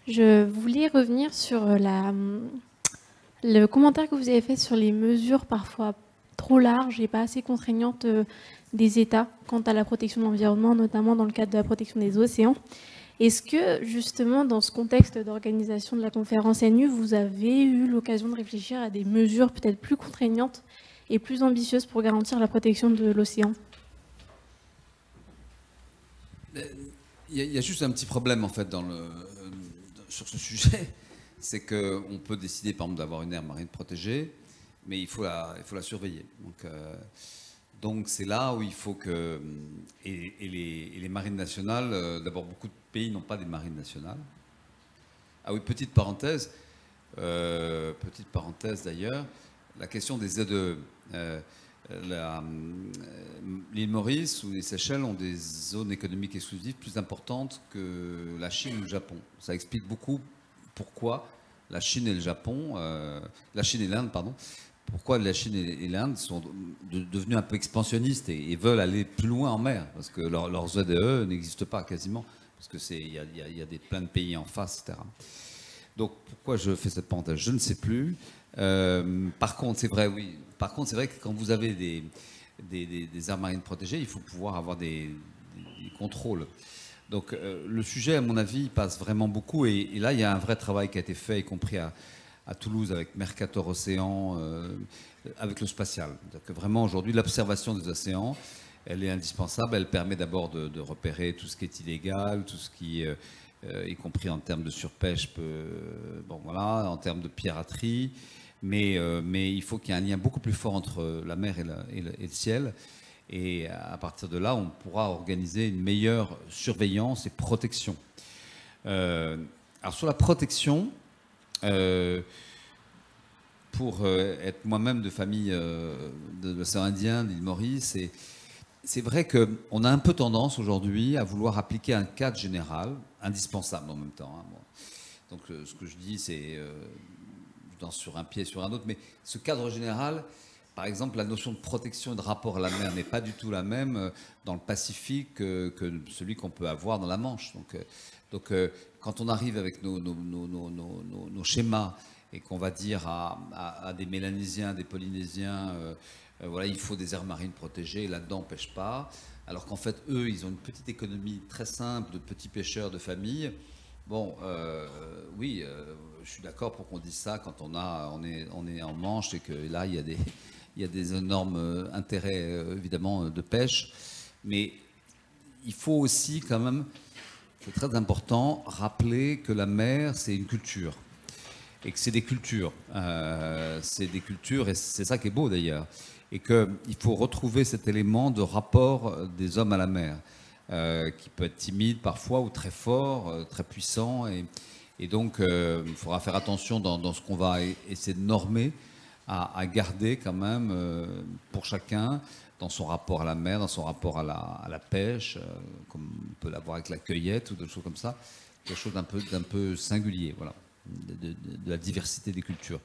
S10: Je voulais revenir sur le commentaire que vous avez fait sur les mesures parfois trop larges et pas assez contraignantes des États quant à la protection de l'environnement, notamment dans le cadre de la protection des océans. Est-ce que, justement, dans ce contexte d'organisation de la conférence NU, vous avez eu l'occasion de réfléchir à des mesures peut-être plus contraignantes et plus ambitieuse pour garantir la protection de l'océan?
S2: Il y a juste un petit problème en fait sur ce sujet, c'est qu'on peut décider par exemple d'avoir une aire marine protégée, mais il faut la surveiller. Donc c'est là où il faut que... Et les marines nationales, d'abord beaucoup de pays n'ont pas des marines nationales. Ah oui, petite parenthèse d'ailleurs, la question des ZE. L'île Maurice ou les Seychelles ont des zones économiques exclusives plus importantes que la Chine ou le Japon. Ça explique beaucoup pourquoi la Chine et le Japon, la Chine et l'Inde, pardon, pourquoi la Chine et l'Inde sont devenus un peu expansionnistes et veulent aller plus loin en mer, parce que leurs ZE n'existent pas quasiment, parce que il y a plein de pays en face, etc. Donc pourquoi je fais cette parenthèse, je ne sais plus. Par contre, c'est vrai, oui. Par contre, c'est vrai que quand vous avez des aires marines protégées, il faut pouvoir avoir des contrôles. Donc, le sujet, à mon avis, passe vraiment beaucoup. Et là, il y a un vrai travail qui a été fait, y compris à Toulouse, avec Mercator Océan, avec le spatial. Donc, vraiment, aujourd'hui, l'observation des océans, elle est indispensable. Elle permet d'abord de repérer tout ce qui est illégal, tout ce qui, y compris en termes de surpêche, en termes de piraterie. Mais il faut qu'il y ait un lien beaucoup plus fort entre la mer et le ciel. Et à partir de là, on pourra organiser une meilleure surveillance et protection. Alors sur la protection, pour être moi-même de famille de l'océan Indien, de l'île Maurice, c'est vrai qu'on a un peu tendance aujourd'hui à vouloir appliquer un cadre général, indispensable en même temps. Hein, bon. Donc ce que je dis, c'est... sur un pied, sur un autre, mais ce cadre général, par exemple, la notion de protection et de rapport à la mer n'est pas du tout la même dans le Pacifique que celui qu'on peut avoir dans la Manche. Donc quand on arrive avec nos schémas et qu'on va dire à des Mélanésiens, des Polynésiens, Voilà, il faut des aires marines protégées, là-dedans on ne pêche pas. Alors qu'en fait, eux, ils ont une petite économie très simple de petits pêcheurs de famille. Bon, oui, je suis d'accord pour qu'on dise ça quand on est en Manche et que là, il y a des énormes intérêts, évidemment, de pêche. Mais il faut aussi, quand même, c'est très important, rappeler que la mer, c'est une culture. Et que c'est des cultures. C'est des cultures, et c'est ça qui est beau, d'ailleurs. Et qu'il faut retrouver cet élément de rapport des hommes à la mer, qui peut être timide parfois ou très fort, très puissant. Et donc, il faudra faire attention dans ce qu'on va essayer de normer, à garder quand même pour chacun, dans son rapport à la mer, dans son rapport à la pêche, comme on peut l'avoir avec la cueillette ou des choses comme ça, quelque chose d'un peu singulier, voilà, de la diversité des cultures.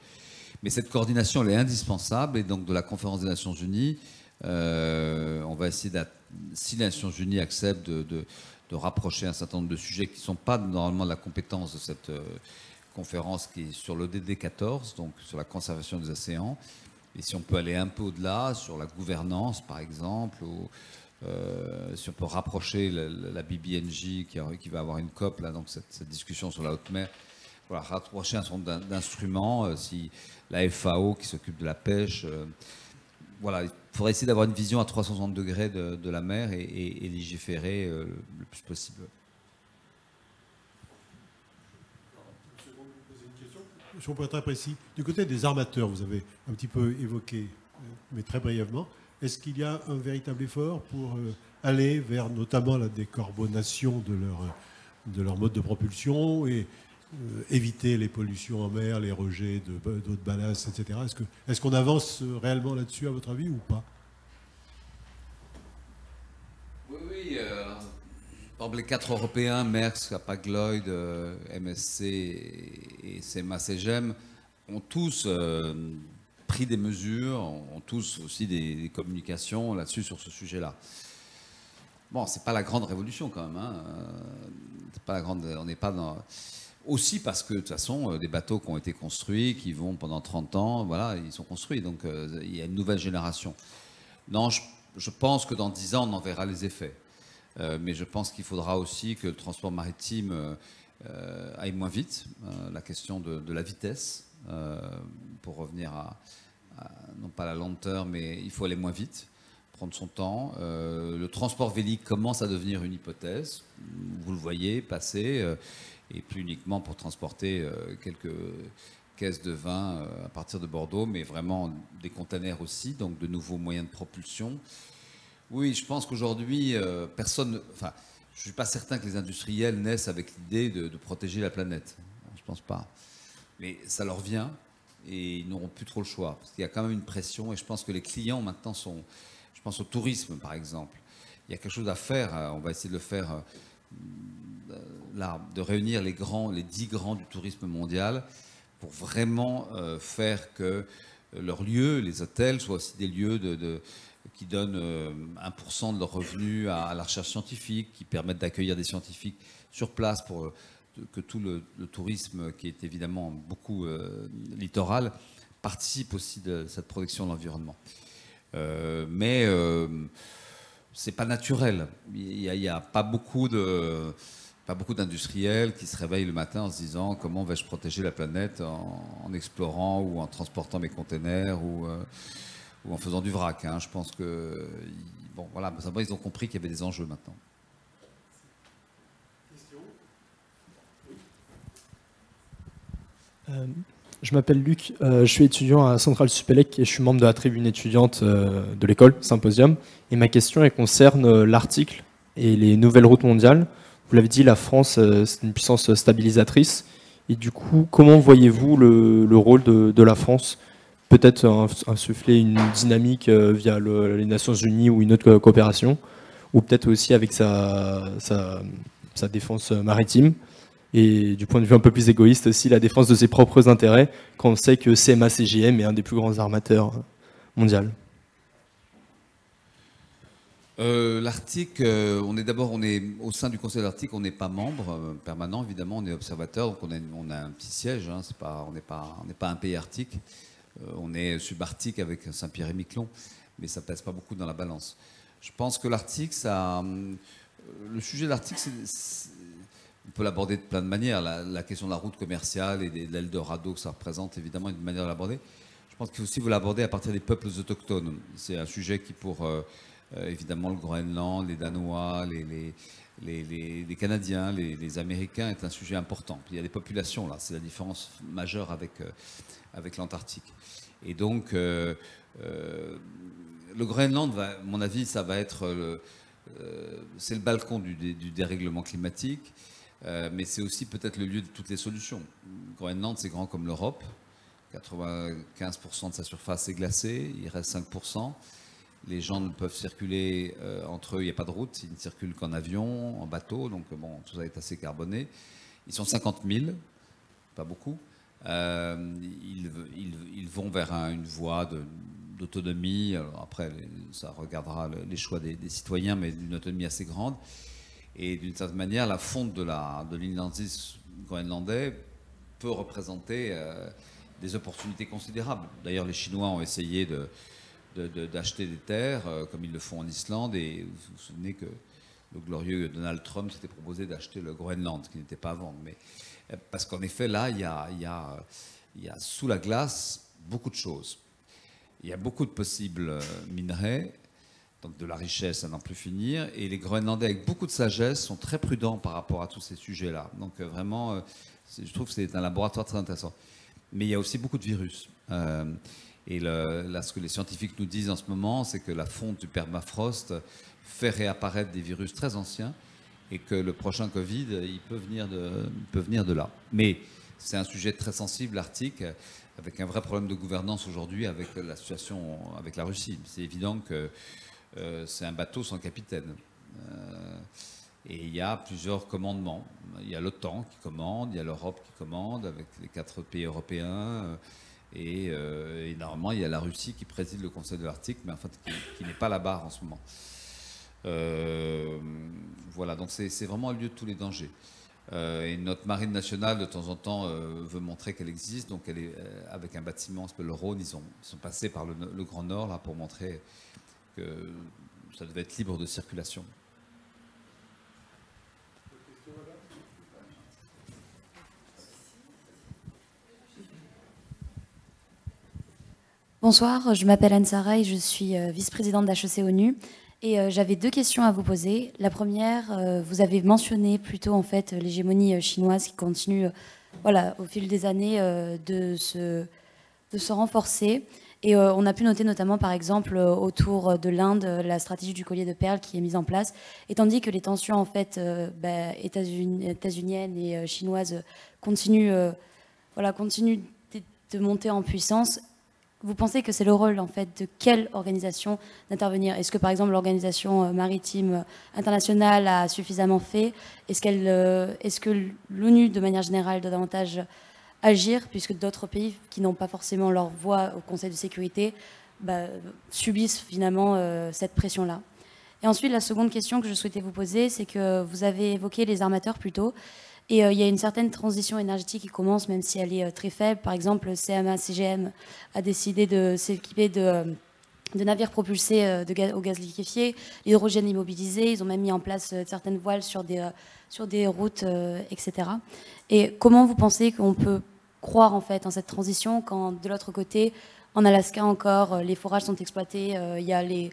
S2: Mais cette coordination, elle est indispensable, et donc de la conférence des Nations Unies, on va essayer, si les Nations Unies acceptent de rapprocher un certain nombre de sujets qui ne sont pas normalement de la compétence de cette conférence qui est sur l'ODD 14, donc sur la conservation des océans, et si on peut aller un peu au-delà, sur la gouvernance par exemple, ou si on peut rapprocher la BBNJ qui va avoir une COP, là, donc cette discussion sur la haute mer, voilà, rapprocher un certain nombre d'instruments, si la FAO qui s'occupe de la pêche, voilà, il faudrait essayer d'avoir une vision à 360 degrés de la mer et légiférer le plus possible.
S1: Je suis très précis. Du côté des armateurs, vous avez un petit peu évoqué, mais très brièvement, est-ce qu'il y a un véritable effort pour aller vers notamment la décarbonation de leur mode de propulsion et éviter les pollutions en mer, les rejets d'eau de ballast, etc. Est-ce qu'on avance réellement là-dessus, à votre avis, ou pas?
S2: Oui. Par exemple, les 4 Européens, Maersk, Hapag-Lloyd, MSC et CMA-CGM, ont tous pris des mesures, ont tous aussi des communications là-dessus, sur ce sujet-là. Bon, c'est pas la grande révolution quand même. Hein. C'est pas la grande, on n'est pas dans... Aussi parce que, de toute façon, des bateaux qui ont été construits, qui vont pendant 30 ans, voilà, ils sont construits. Donc, il y a une nouvelle génération. Non, je pense que dans 10 ans, on en verra les effets. Mais je pense qu'il faudra aussi que le transport maritime aille moins vite. La question de la vitesse, pour revenir non pas la lenteur, mais il faut aller moins vite, prendre son temps. Le transport vélique commence à devenir une hypothèse. Vous le voyez passer, et plus uniquement pour transporter quelques caisses de vin à partir de Bordeaux, mais vraiment des containers aussi, donc de nouveaux moyens de propulsion. Oui, je pense qu'aujourd'hui, personne... Enfin, je ne suis pas certain que les industriels naissent avec l'idée de protéger la planète. Je ne pense pas. Mais ça leur vient et ils n'auront plus trop le choix. Parce qu'il y a quand même une pression et je pense que les clients maintenant sont... Je pense au tourisme, par exemple. Il y a quelque chose à faire. On va essayer de le faire là, de réunir les 10 grands du tourisme mondial pour vraiment faire que leurs lieux, les hôtels, soient aussi des lieux qui donnent 1% de leurs revenus à la recherche scientifique, qui permettent d'accueillir des scientifiques sur place pour que tout le tourisme, qui est évidemment beaucoup littoral, participe aussi de cette protection de l'environnement. Mais c'est pas naturel. Il n'y a pas beaucoup d'industriels qui se réveillent le matin en se disant comment vais-je protéger la planète en explorant ou en transportant mes containers ou en faisant du vrac. Hein. Je pense que bon, voilà, ils ont compris qu'il y avait des enjeux maintenant.
S11: Je m'appelle Luc, je suis étudiant à Centrale Supélec et je suis membre de la tribune étudiante de l'école Symposium. Et ma question elle concerne l'article et les nouvelles routes mondiales. Vous l'avez dit, la France c'est une puissance stabilisatrice. Et du coup, comment voyez-vous le rôle de la France? Peut-être insuffler une dynamique via les Nations Unies ou une autre coopération, ou peut-être aussi avec sa défense maritime. Et du point de vue un peu plus égoïste aussi, la défense de ses propres intérêts, quand on sait que CMA-CGM est un des plus grands armateurs mondiaux.
S2: L'Arctique, on est au sein du Conseil de l'Arctique, on n'est pas membre permanent, évidemment, on est observateur, donc on a un petit siège, hein, on n'est pas un pays arctique. on est subarctique avec Saint-Pierre-et-Miquelon, mais ça pèse pas beaucoup dans la balance. Je pense que l'Arctique, le sujet de l'Arctique, on peut l'aborder de plein de manières. La question de la route commerciale et de l'Eldorado que ça représente, évidemment, une manière de l'aborder. Je pense qu'il faut aussi vous l'aborder à partir des peuples autochtones. C'est un sujet qui, pour évidemment le Groenland, les Danois, les Canadiens, les Américains, est un sujet important. Puis il y a des populations, là, c'est la différence majeure avec l'Antarctique. Et donc, le Groenland, à mon avis, ça va être c'est le balcon du dérèglement climatique, mais c'est aussi peut-être le lieu de toutes les solutions. Le Groenland, c'est grand comme l'Europe. 95% de sa surface est glacée, il reste 5%. Les gens ne peuvent circuler entre eux, il n'y a pas de route, ils ne circulent qu'en avion, en bateau, donc bon, tout ça est assez carboné. Ils sont 50 000, pas beaucoup. Ils vont vers une voie d'autonomie. Après, ça regardera les choix des citoyens, mais d'une autonomie assez grande. Et d'une certaine manière, la fonte de l'inlandisme groenlandais peut représenter des opportunités considérables. D'ailleurs, les Chinois ont essayé d'acheter des terres, comme ils le font en Islande, et vous vous souvenez que le glorieux Donald Trump s'était proposé d'acheter le Groenland, qui n'était pas à vendre. Mais, parce qu'en effet, là, il y a sous la glace beaucoup de choses. Il y a beaucoup de possibles minerais, donc de la richesse à n'en plus finir, et les Groenlandais, avec beaucoup de sagesse, sont très prudents par rapport à tous ces sujets-là. Donc vraiment, je trouve que c'est un laboratoire très intéressant. Mais il y a aussi beaucoup de virus. Et là, ce que les scientifiques nous disent en ce moment, c'est que la fonte du permafrost fait réapparaître des virus très anciens et que le prochain Covid, il peut venir de là. Mais c'est un sujet très sensible, l'Arctique, avec un vrai problème de gouvernance aujourd'hui avec la situation avec la Russie. C'est évident que c'est un bateau sans capitaine. Et il y a plusieurs commandements. Il y a l'OTAN qui commande, il y a l'Europe qui commande avec les 4 pays européens. Et normalement, il y a la Russie qui préside le Conseil de l'Arctique, mais en fait, qui n'est pas la barre en ce moment. Voilà, donc c'est vraiment le lieu de tous les dangers. Et notre marine nationale, de temps en temps, veut montrer qu'elle existe. Donc, elle est avec un bâtiment, ça s'appelle le Rhône. Ils sont passés par le Grand Nord là, pour montrer que ça devait être libre de circulation.
S6: Bonsoir, je m'appelle Anne Sarah et je suis vice-présidente d'HEC ONU. Et j'avais 2 questions à vous poser. La première, vous avez mentionné plutôt en fait l'hégémonie chinoise qui continue, voilà, au fil des années de se renforcer. Et on a pu noter notamment, par exemple, autour de l'Inde, la stratégie du collier de perles qui est mise en place. Et tandis que les tensions en fait états-uniennes et chinoises continuent de monter en puissance. Vous pensez que c'est le rôle en fait de quelle organisation d'intervenir? Est-ce que par exemple l'organisation maritime internationale a suffisamment fait? Est-ce que l'ONU de manière générale doit davantage agir, puisque d'autres pays qui n'ont pas forcément leur voix au Conseil de sécurité subissent finalement cette pression-là? Et ensuite, la seconde question que je souhaitais vous poser, c'est que vous avez évoqué les armateurs plus tôt. Et il y a une certaine transition énergétique qui commence, même si elle est très faible. Par exemple, le CMA-CGM a décidé de s'équiper de navires propulsés au gaz liquéfié, l'hydrogène immobilisé. Ils ont même mis en place certaines voiles sur des routes, etc. Et comment vous pensez qu'on peut croire en fait en cette transition quand de l'autre côté, en Alaska encore, les forages sont exploités, il y a les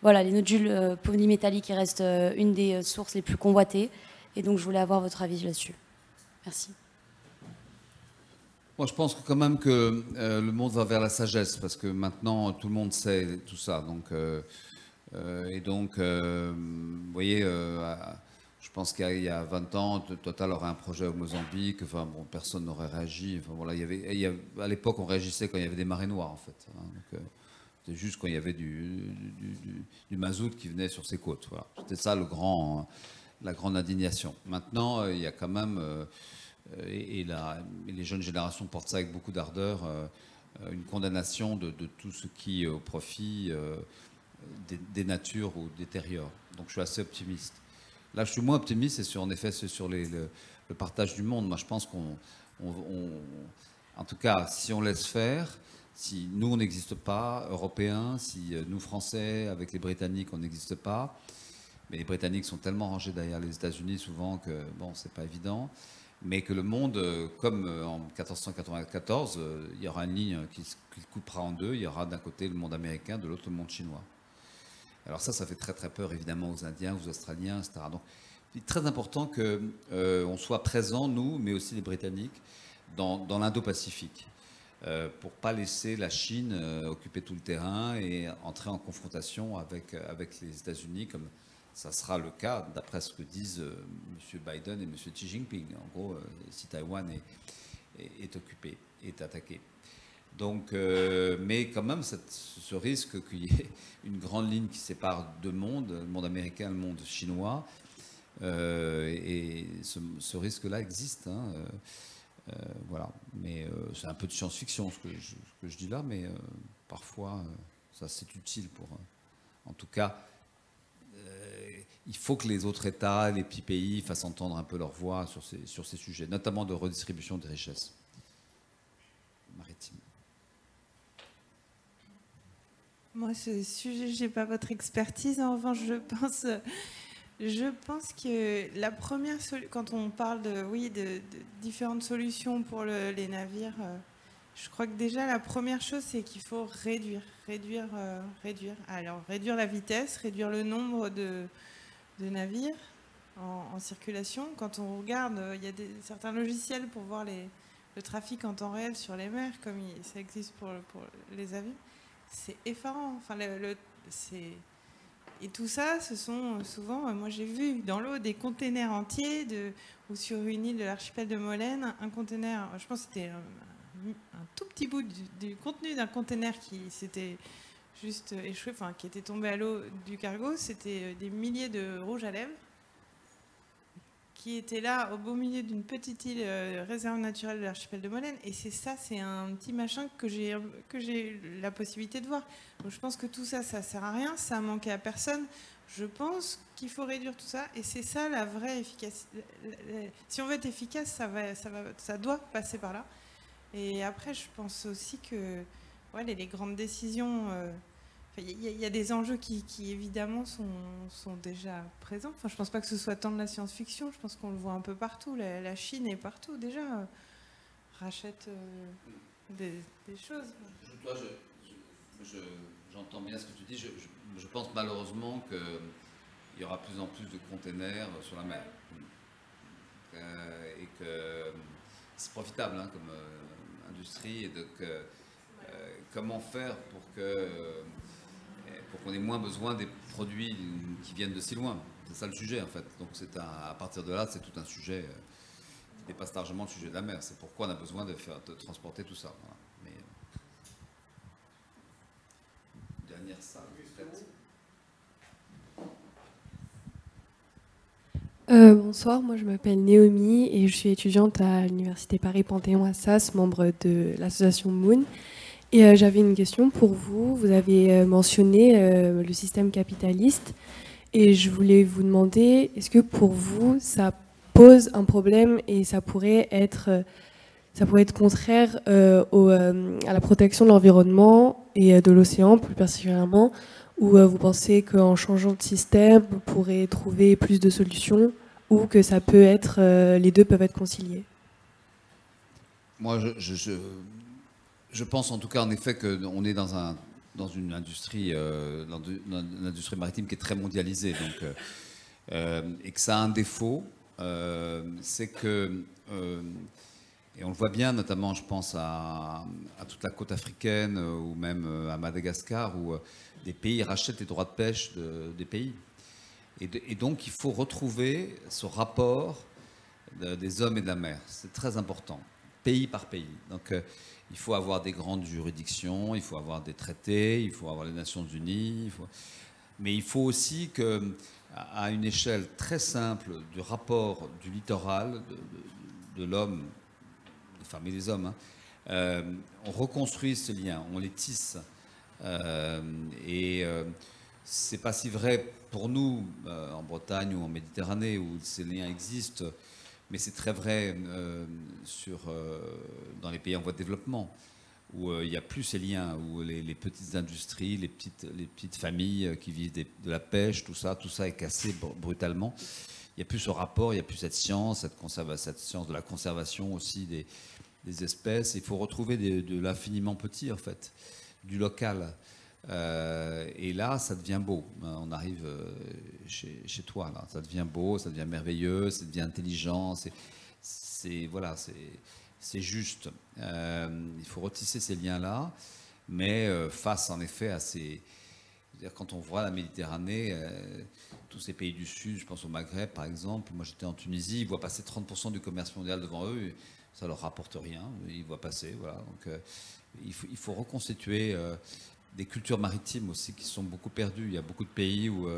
S6: nodules polymétalliques qui restent une des sources les plus convoitées. Et donc, je voulais avoir votre avis là-dessus. Merci.
S2: Moi, je pense quand même que le monde va vers la sagesse, parce que maintenant, tout le monde sait tout ça. Donc, vous voyez, je pense qu'il y a 20 ans, Total aurait un projet au Mozambique. Enfin, bon, personne n'aurait réagi. Enfin, voilà, à l'époque, on réagissait quand il y avait des marées noires, en fait. C'était juste quand il y avait du mazout qui venait sur ses côtes. Voilà. C'était ça la grande indignation. Maintenant, il y a quand même, et les jeunes générations portent ça avec beaucoup d'ardeur, une condamnation de tout ce qui, au profit, dénature ou détériore. Donc je suis assez optimiste. Là, je suis moins optimiste, en effet, c'est sur le partage du monde. Moi, je pense en tout cas, si on laisse faire, Si nous, on n'existe pas, Européens, si nous, Français, avec les Britanniques, on n'existe pas, mais les Britanniques sont tellement rangés derrière les États-Unis souvent que, bon, c'est pas évident, mais que le monde, comme en 1494, il y aura une ligne qui coupera en deux, il y aura d'un côté le monde américain, de l'autre le monde chinois. Alors ça fait très très peur évidemment aux Indiens, aux Australiens, etc. Donc il est très important qu'on soit présents, nous, mais aussi les Britanniques, dans l'Indo-Pacifique, pour ne pas laisser la Chine occuper tout le terrain et entrer en confrontation avec les États-Unis, comme ça sera le cas, d'après ce que disent M. Biden et M. Xi Jinping. En gros, si Taïwan est occupé, est attaqué. Donc, mais quand même, ce risque qu'il y ait une grande ligne qui sépare deux mondes, le monde américain et le monde chinois, et ce risque-là existe. Hein, voilà. Mais c'est un peu de science-fiction ce que je dis là, mais parfois, ça c'est utile pour... en tout cas, il faut que les autres États, les petits pays fassent entendre un peu leur voix sur ces sujets, notamment de redistribution des richesses maritimes.
S3: Moi, ce sujet, je n'ai pas votre expertise. En revanche, je pense que la première quand on parle de différentes solutions pour les navires, je crois que déjà la première chose, c'est qu'il faut réduire. Alors, réduire la vitesse, réduire le nombre de navires en circulation. Quand on regarde, il y a certains logiciels pour voir le trafic en temps réel sur les mers, comme ça existe pour les avions. C'est effarant. Enfin, et tout ça, ce sont souvent, moi j'ai vu dans l'eau des containers entiers, ou sur une île de l'archipel de Molène, un container, je pense que c'était un tout petit bout du contenu d'un container qui s'était juste échoué, enfin qui était tombé à l'eau du cargo. C'était des milliers de rouges à lèvres qui étaient là au beau milieu d'une petite île réserve naturelle de l'archipel de Molène. Et c'est un petit machin que j'ai la possibilité de voir. Donc je pense que tout ça, ça sert à rien, ça a manqué à personne. Je pense qu'il faut réduire tout ça, et c'est ça la vraie efficacité. Si on veut être efficace, ça doit passer par là. Et après, je pense aussi que les grandes décisions, il y a des enjeux qui évidemment sont déjà présents. Enfin, je ne pense pas que ce soit tant de la science-fiction, je pense qu'on le voit un peu partout. La Chine est partout déjà, rachète des choses.
S2: J'entends bien ce que tu dis. Je pense malheureusement qu'il y aura de plus en plus de containers sur la mer. Et que c'est profitable comme industrie. Et donc, comment faire pour qu'on ait moins besoin des produits qui viennent de si loin? C'est ça le sujet en fait. Donc à partir de là, c'est tout un sujet qui dépasse largement le sujet de la mer. C'est pourquoi on a besoin de transporter tout ça. Voilà. Mais, dernière salle, peut-être.
S12: Bonsoir, moi je m'appelle Naomi et je suis étudiante à l'Université Paris-Panthéon-Assas, membre de l'association Moon. Et j'avais une question pour vous. Vous avez mentionné le système capitaliste et je voulais vous demander, est-ce que pour vous ça pose un problème et ça pourrait être contraire à la protection de l'environnement et de l'océan plus particulièrement, ou vous pensez qu'en changeant de système, vous pourrez trouver plus de solutions, ou que ça peut être, les deux peuvent être conciliés?
S2: Moi, je pense en tout cas en effet qu'on est dans une industrie, une industrie maritime qui est très mondialisée, donc, et que ça a un défaut, c'est que, et on le voit bien, notamment je pense à toute la côte africaine ou même à Madagascar, où des pays rachètent les droits de pêche des pays. Et donc il faut retrouver ce rapport des hommes et de la mer. C'est très important, pays par pays. Donc il faut avoir des grandes juridictions, il faut avoir des traités, il faut avoir les Nations Unies. Mais il faut aussi qu'à une échelle très simple du rapport du littoral, de l'homme, des femmes et des hommes, on reconstruit ces liens, on les tisse. C'est pas si vrai pour nous en Bretagne ou en Méditerranée où ces liens existent, mais c'est très vrai dans les pays en voie de développement où il n'y a plus ces liens, où les petites industries, les petites familles qui vivent de la pêche, tout ça est cassé brutalement. Il n'y a plus ce rapport, il n'y a plus cette science de la conservation aussi des espèces. Il faut retrouver de l'infiniment petit, en fait, du local. Et là, ça devient beau. On arrive chez toi, là. Ça devient beau, ça devient merveilleux, ça devient intelligent. C'est juste. Il faut retisser ces liens-là, mais face en effet à ces... Quand on voit la Méditerranée, tous ces pays du Sud, je pense au Maghreb par exemple, moi j'étais en Tunisie, ils voient passer 30% du commerce mondial devant eux, ça leur rapporte rien, ils voient passer, voilà. Donc il faut reconstituer des cultures maritimes aussi qui sont beaucoup perdues. Il y a beaucoup de pays où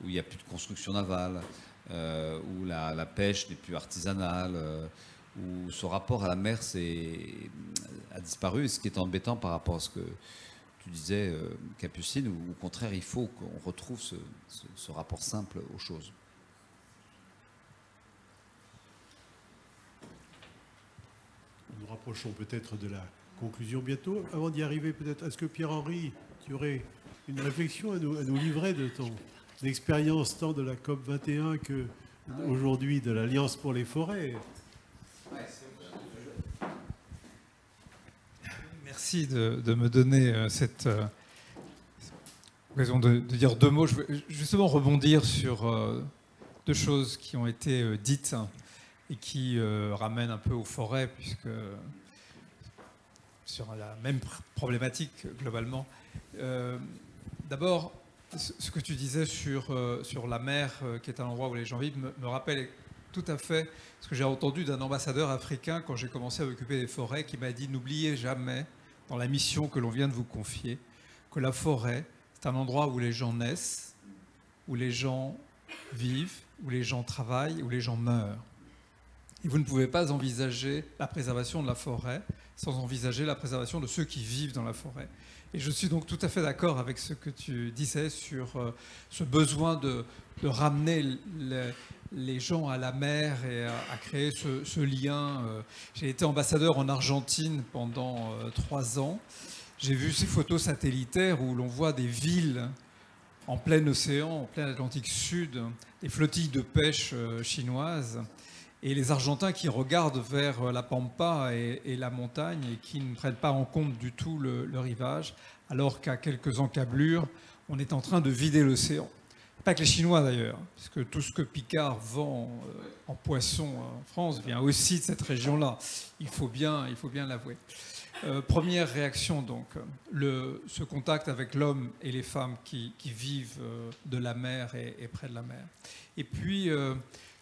S2: il n'y a plus de construction navale, où la pêche n'est plus artisanale, où ce rapport à la mer a disparu, et ce qui est embêtant par rapport à ce que tu disais, Capucine, où au contraire, il faut qu'on retrouve ce rapport simple aux choses.
S1: Nous nous rapprochons peut-être de la conclusion bientôt. Avant d'y arriver, peut-être, est-ce que Pierre-Henri, tu aurais une réflexion à nous livrer de ton expérience tant de la COP 21 que aujourd'hui de l'Alliance pour les forêts?
S13: Merci de me donner cette occasion de dire deux mots. Je veux justement rebondir sur deux choses qui ont été dites et qui ramènent un peu aux forêts, puisque sur la même problématique globalement. D'abord, ce que tu disais sur la mer, qui est un endroit où les gens vivent, me rappelle tout à fait ce que j'ai entendu d'un ambassadeur africain quand j'ai commencé à m'occuper des forêts, qui m'a dit: n'oubliez jamais, dans la mission que l'on vient de vous confier, que la forêt, c'est un endroit où les gens naissent, où les gens vivent, où les gens travaillent, où les gens meurent. Et vous ne pouvez pas envisager la préservation de la forêt sans envisager la préservation de ceux qui vivent dans la forêt. Et je suis donc tout à fait d'accord avec ce que tu disais sur ce besoin de ramener les gens à la mer et à créer ce lien. J'ai été ambassadeur en Argentine pendant 3 ans. J'ai vu ces photos satellitaires où l'on voit des villes en plein océan, en plein Atlantique Sud, des flottilles de pêche chinoises, et les Argentins qui regardent vers la pampa et la montagne et qui ne prennent pas en compte du tout le rivage, alors qu'à quelques encablures, on est en train de vider l'océan. Pas que les Chinois d'ailleurs, puisque tout ce que Picard vend en poisson en France vient aussi de cette région-là. Il faut bien l'avouer. Première réaction donc, ce contact avec l'homme et les femmes qui vivent de la mer et près de la mer. Et puis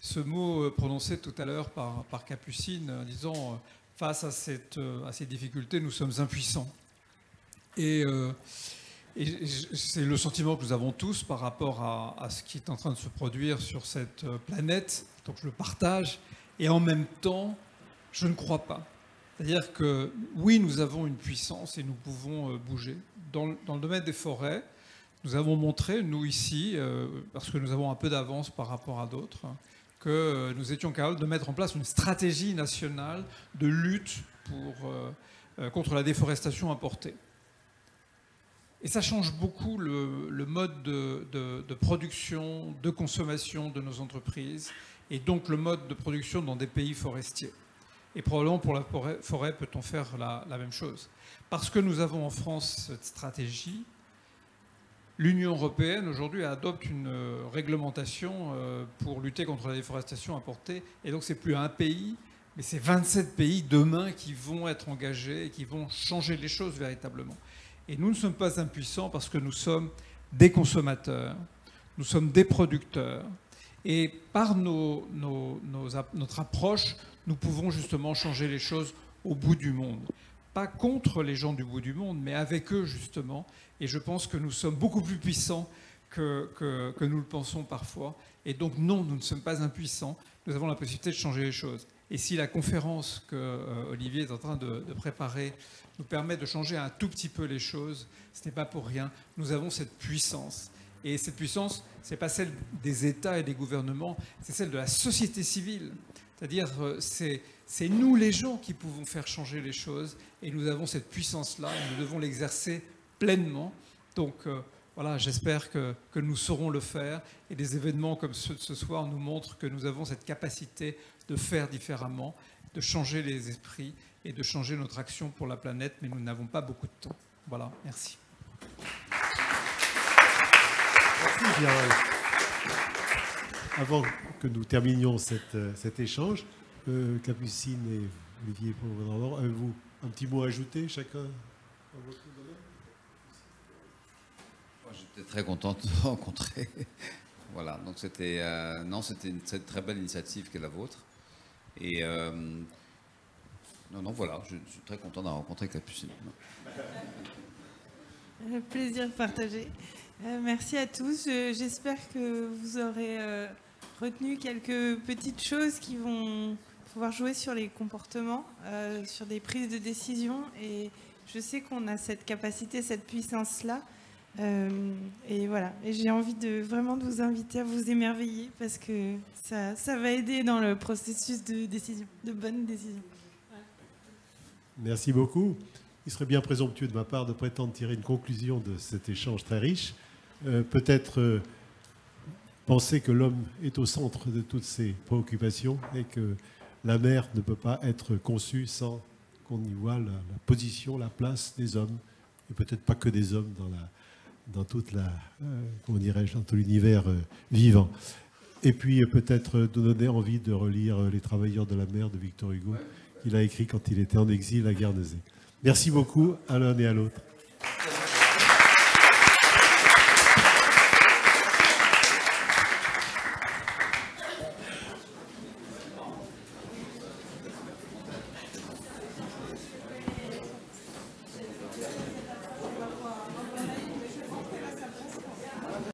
S13: ce mot prononcé tout à l'heure par Capucine, en disant face à ces difficultés, nous sommes impuissants. Et c'est le sentiment que nous avons tous par rapport à ce qui est en train de se produire sur cette planète, donc je le partage, et en même temps, je ne crois pas. C'est-à-dire que oui, nous avons une puissance et nous pouvons bouger. Dans le domaine des forêts, nous avons montré, nous ici, parce que nous avons un peu d'avance par rapport à d'autres, que nous étions capables de mettre en place une stratégie nationale de lutte contre la déforestation importée. Et ça change beaucoup le mode de production, de consommation de nos entreprises, et donc le mode de production dans des pays forestiers. Et probablement pour la forêt, peut-on faire la même chose. Parce que nous avons en France cette stratégie, l'Union européenne aujourd'hui adopte une réglementation pour lutter contre la déforestation importée. Et donc c'est plus un pays, mais c'est 27 pays demain qui vont être engagés et qui vont changer les choses véritablement. Et nous ne sommes pas impuissants parce que nous sommes des consommateurs, nous sommes des producteurs. Et par notre approche, nous pouvons justement changer les choses au bout du monde. Pas contre les gens du bout du monde, mais avec eux justement. Et je pense que nous sommes beaucoup plus puissants que nous le pensons parfois. Et donc non, nous ne sommes pas impuissants. Nous avons la possibilité de changer les choses. Et si la conférence que Olivier est en train de préparer nous permet de changer un tout petit peu les choses, ce n'est pas pour rien. Nous avons cette puissance. Et cette puissance, ce n'est pas celle des États et des gouvernements, c'est celle de la société civile. C'est-à-dire, c'est nous les gens qui pouvons faire changer les choses, et nous avons cette puissance-là, et nous devons l'exercer pleinement. Donc voilà, j'espère que nous saurons le faire, et des événements comme ceux de ce soir nous montrent que nous avons cette capacité de faire différemment, de changer les esprits et de changer notre action pour la planète, mais nous n'avons pas beaucoup de temps. Voilà, merci.
S1: Merci bien. Avant que nous terminions cet échange, Capucine et Olivier, avez-vous un petit mot à ajouter chacun à votre domaine?
S2: J'étais très content de vous rencontrer. Voilà, donc c'était une très belle initiative qu'est la vôtre. Et non, voilà, je suis très content d'avoir rencontré Capucine.
S3: Plaisir partagé. Merci à tous. J'espère que vous aurez retenu quelques petites choses qui vont pouvoir jouer sur les comportements, sur des prises de décision. Et je sais qu'on a cette capacité, cette puissance-là. Et voilà. Et j'ai envie vraiment de vous inviter à vous émerveiller parce que ça va aider dans le processus de décision, de bonnes décisions. Voilà.
S1: Merci beaucoup. Il serait bien présomptueux de ma part de prétendre tirer une conclusion de cet échange très riche. Peut-être penser que l'homme est au centre de toutes ces préoccupations et que la mer ne peut pas être conçue sans qu'on y voit la position, la place des hommes, et peut-être pas que des hommes dans toute comment dirais-je, dans tout l'univers vivant. Et puis peut-être donner envie de relire Les Travailleurs de la mer de Victor Hugo, qu'il a écrit quand il était en exil à Guernesey. Merci beaucoup à l'un et à l'autre.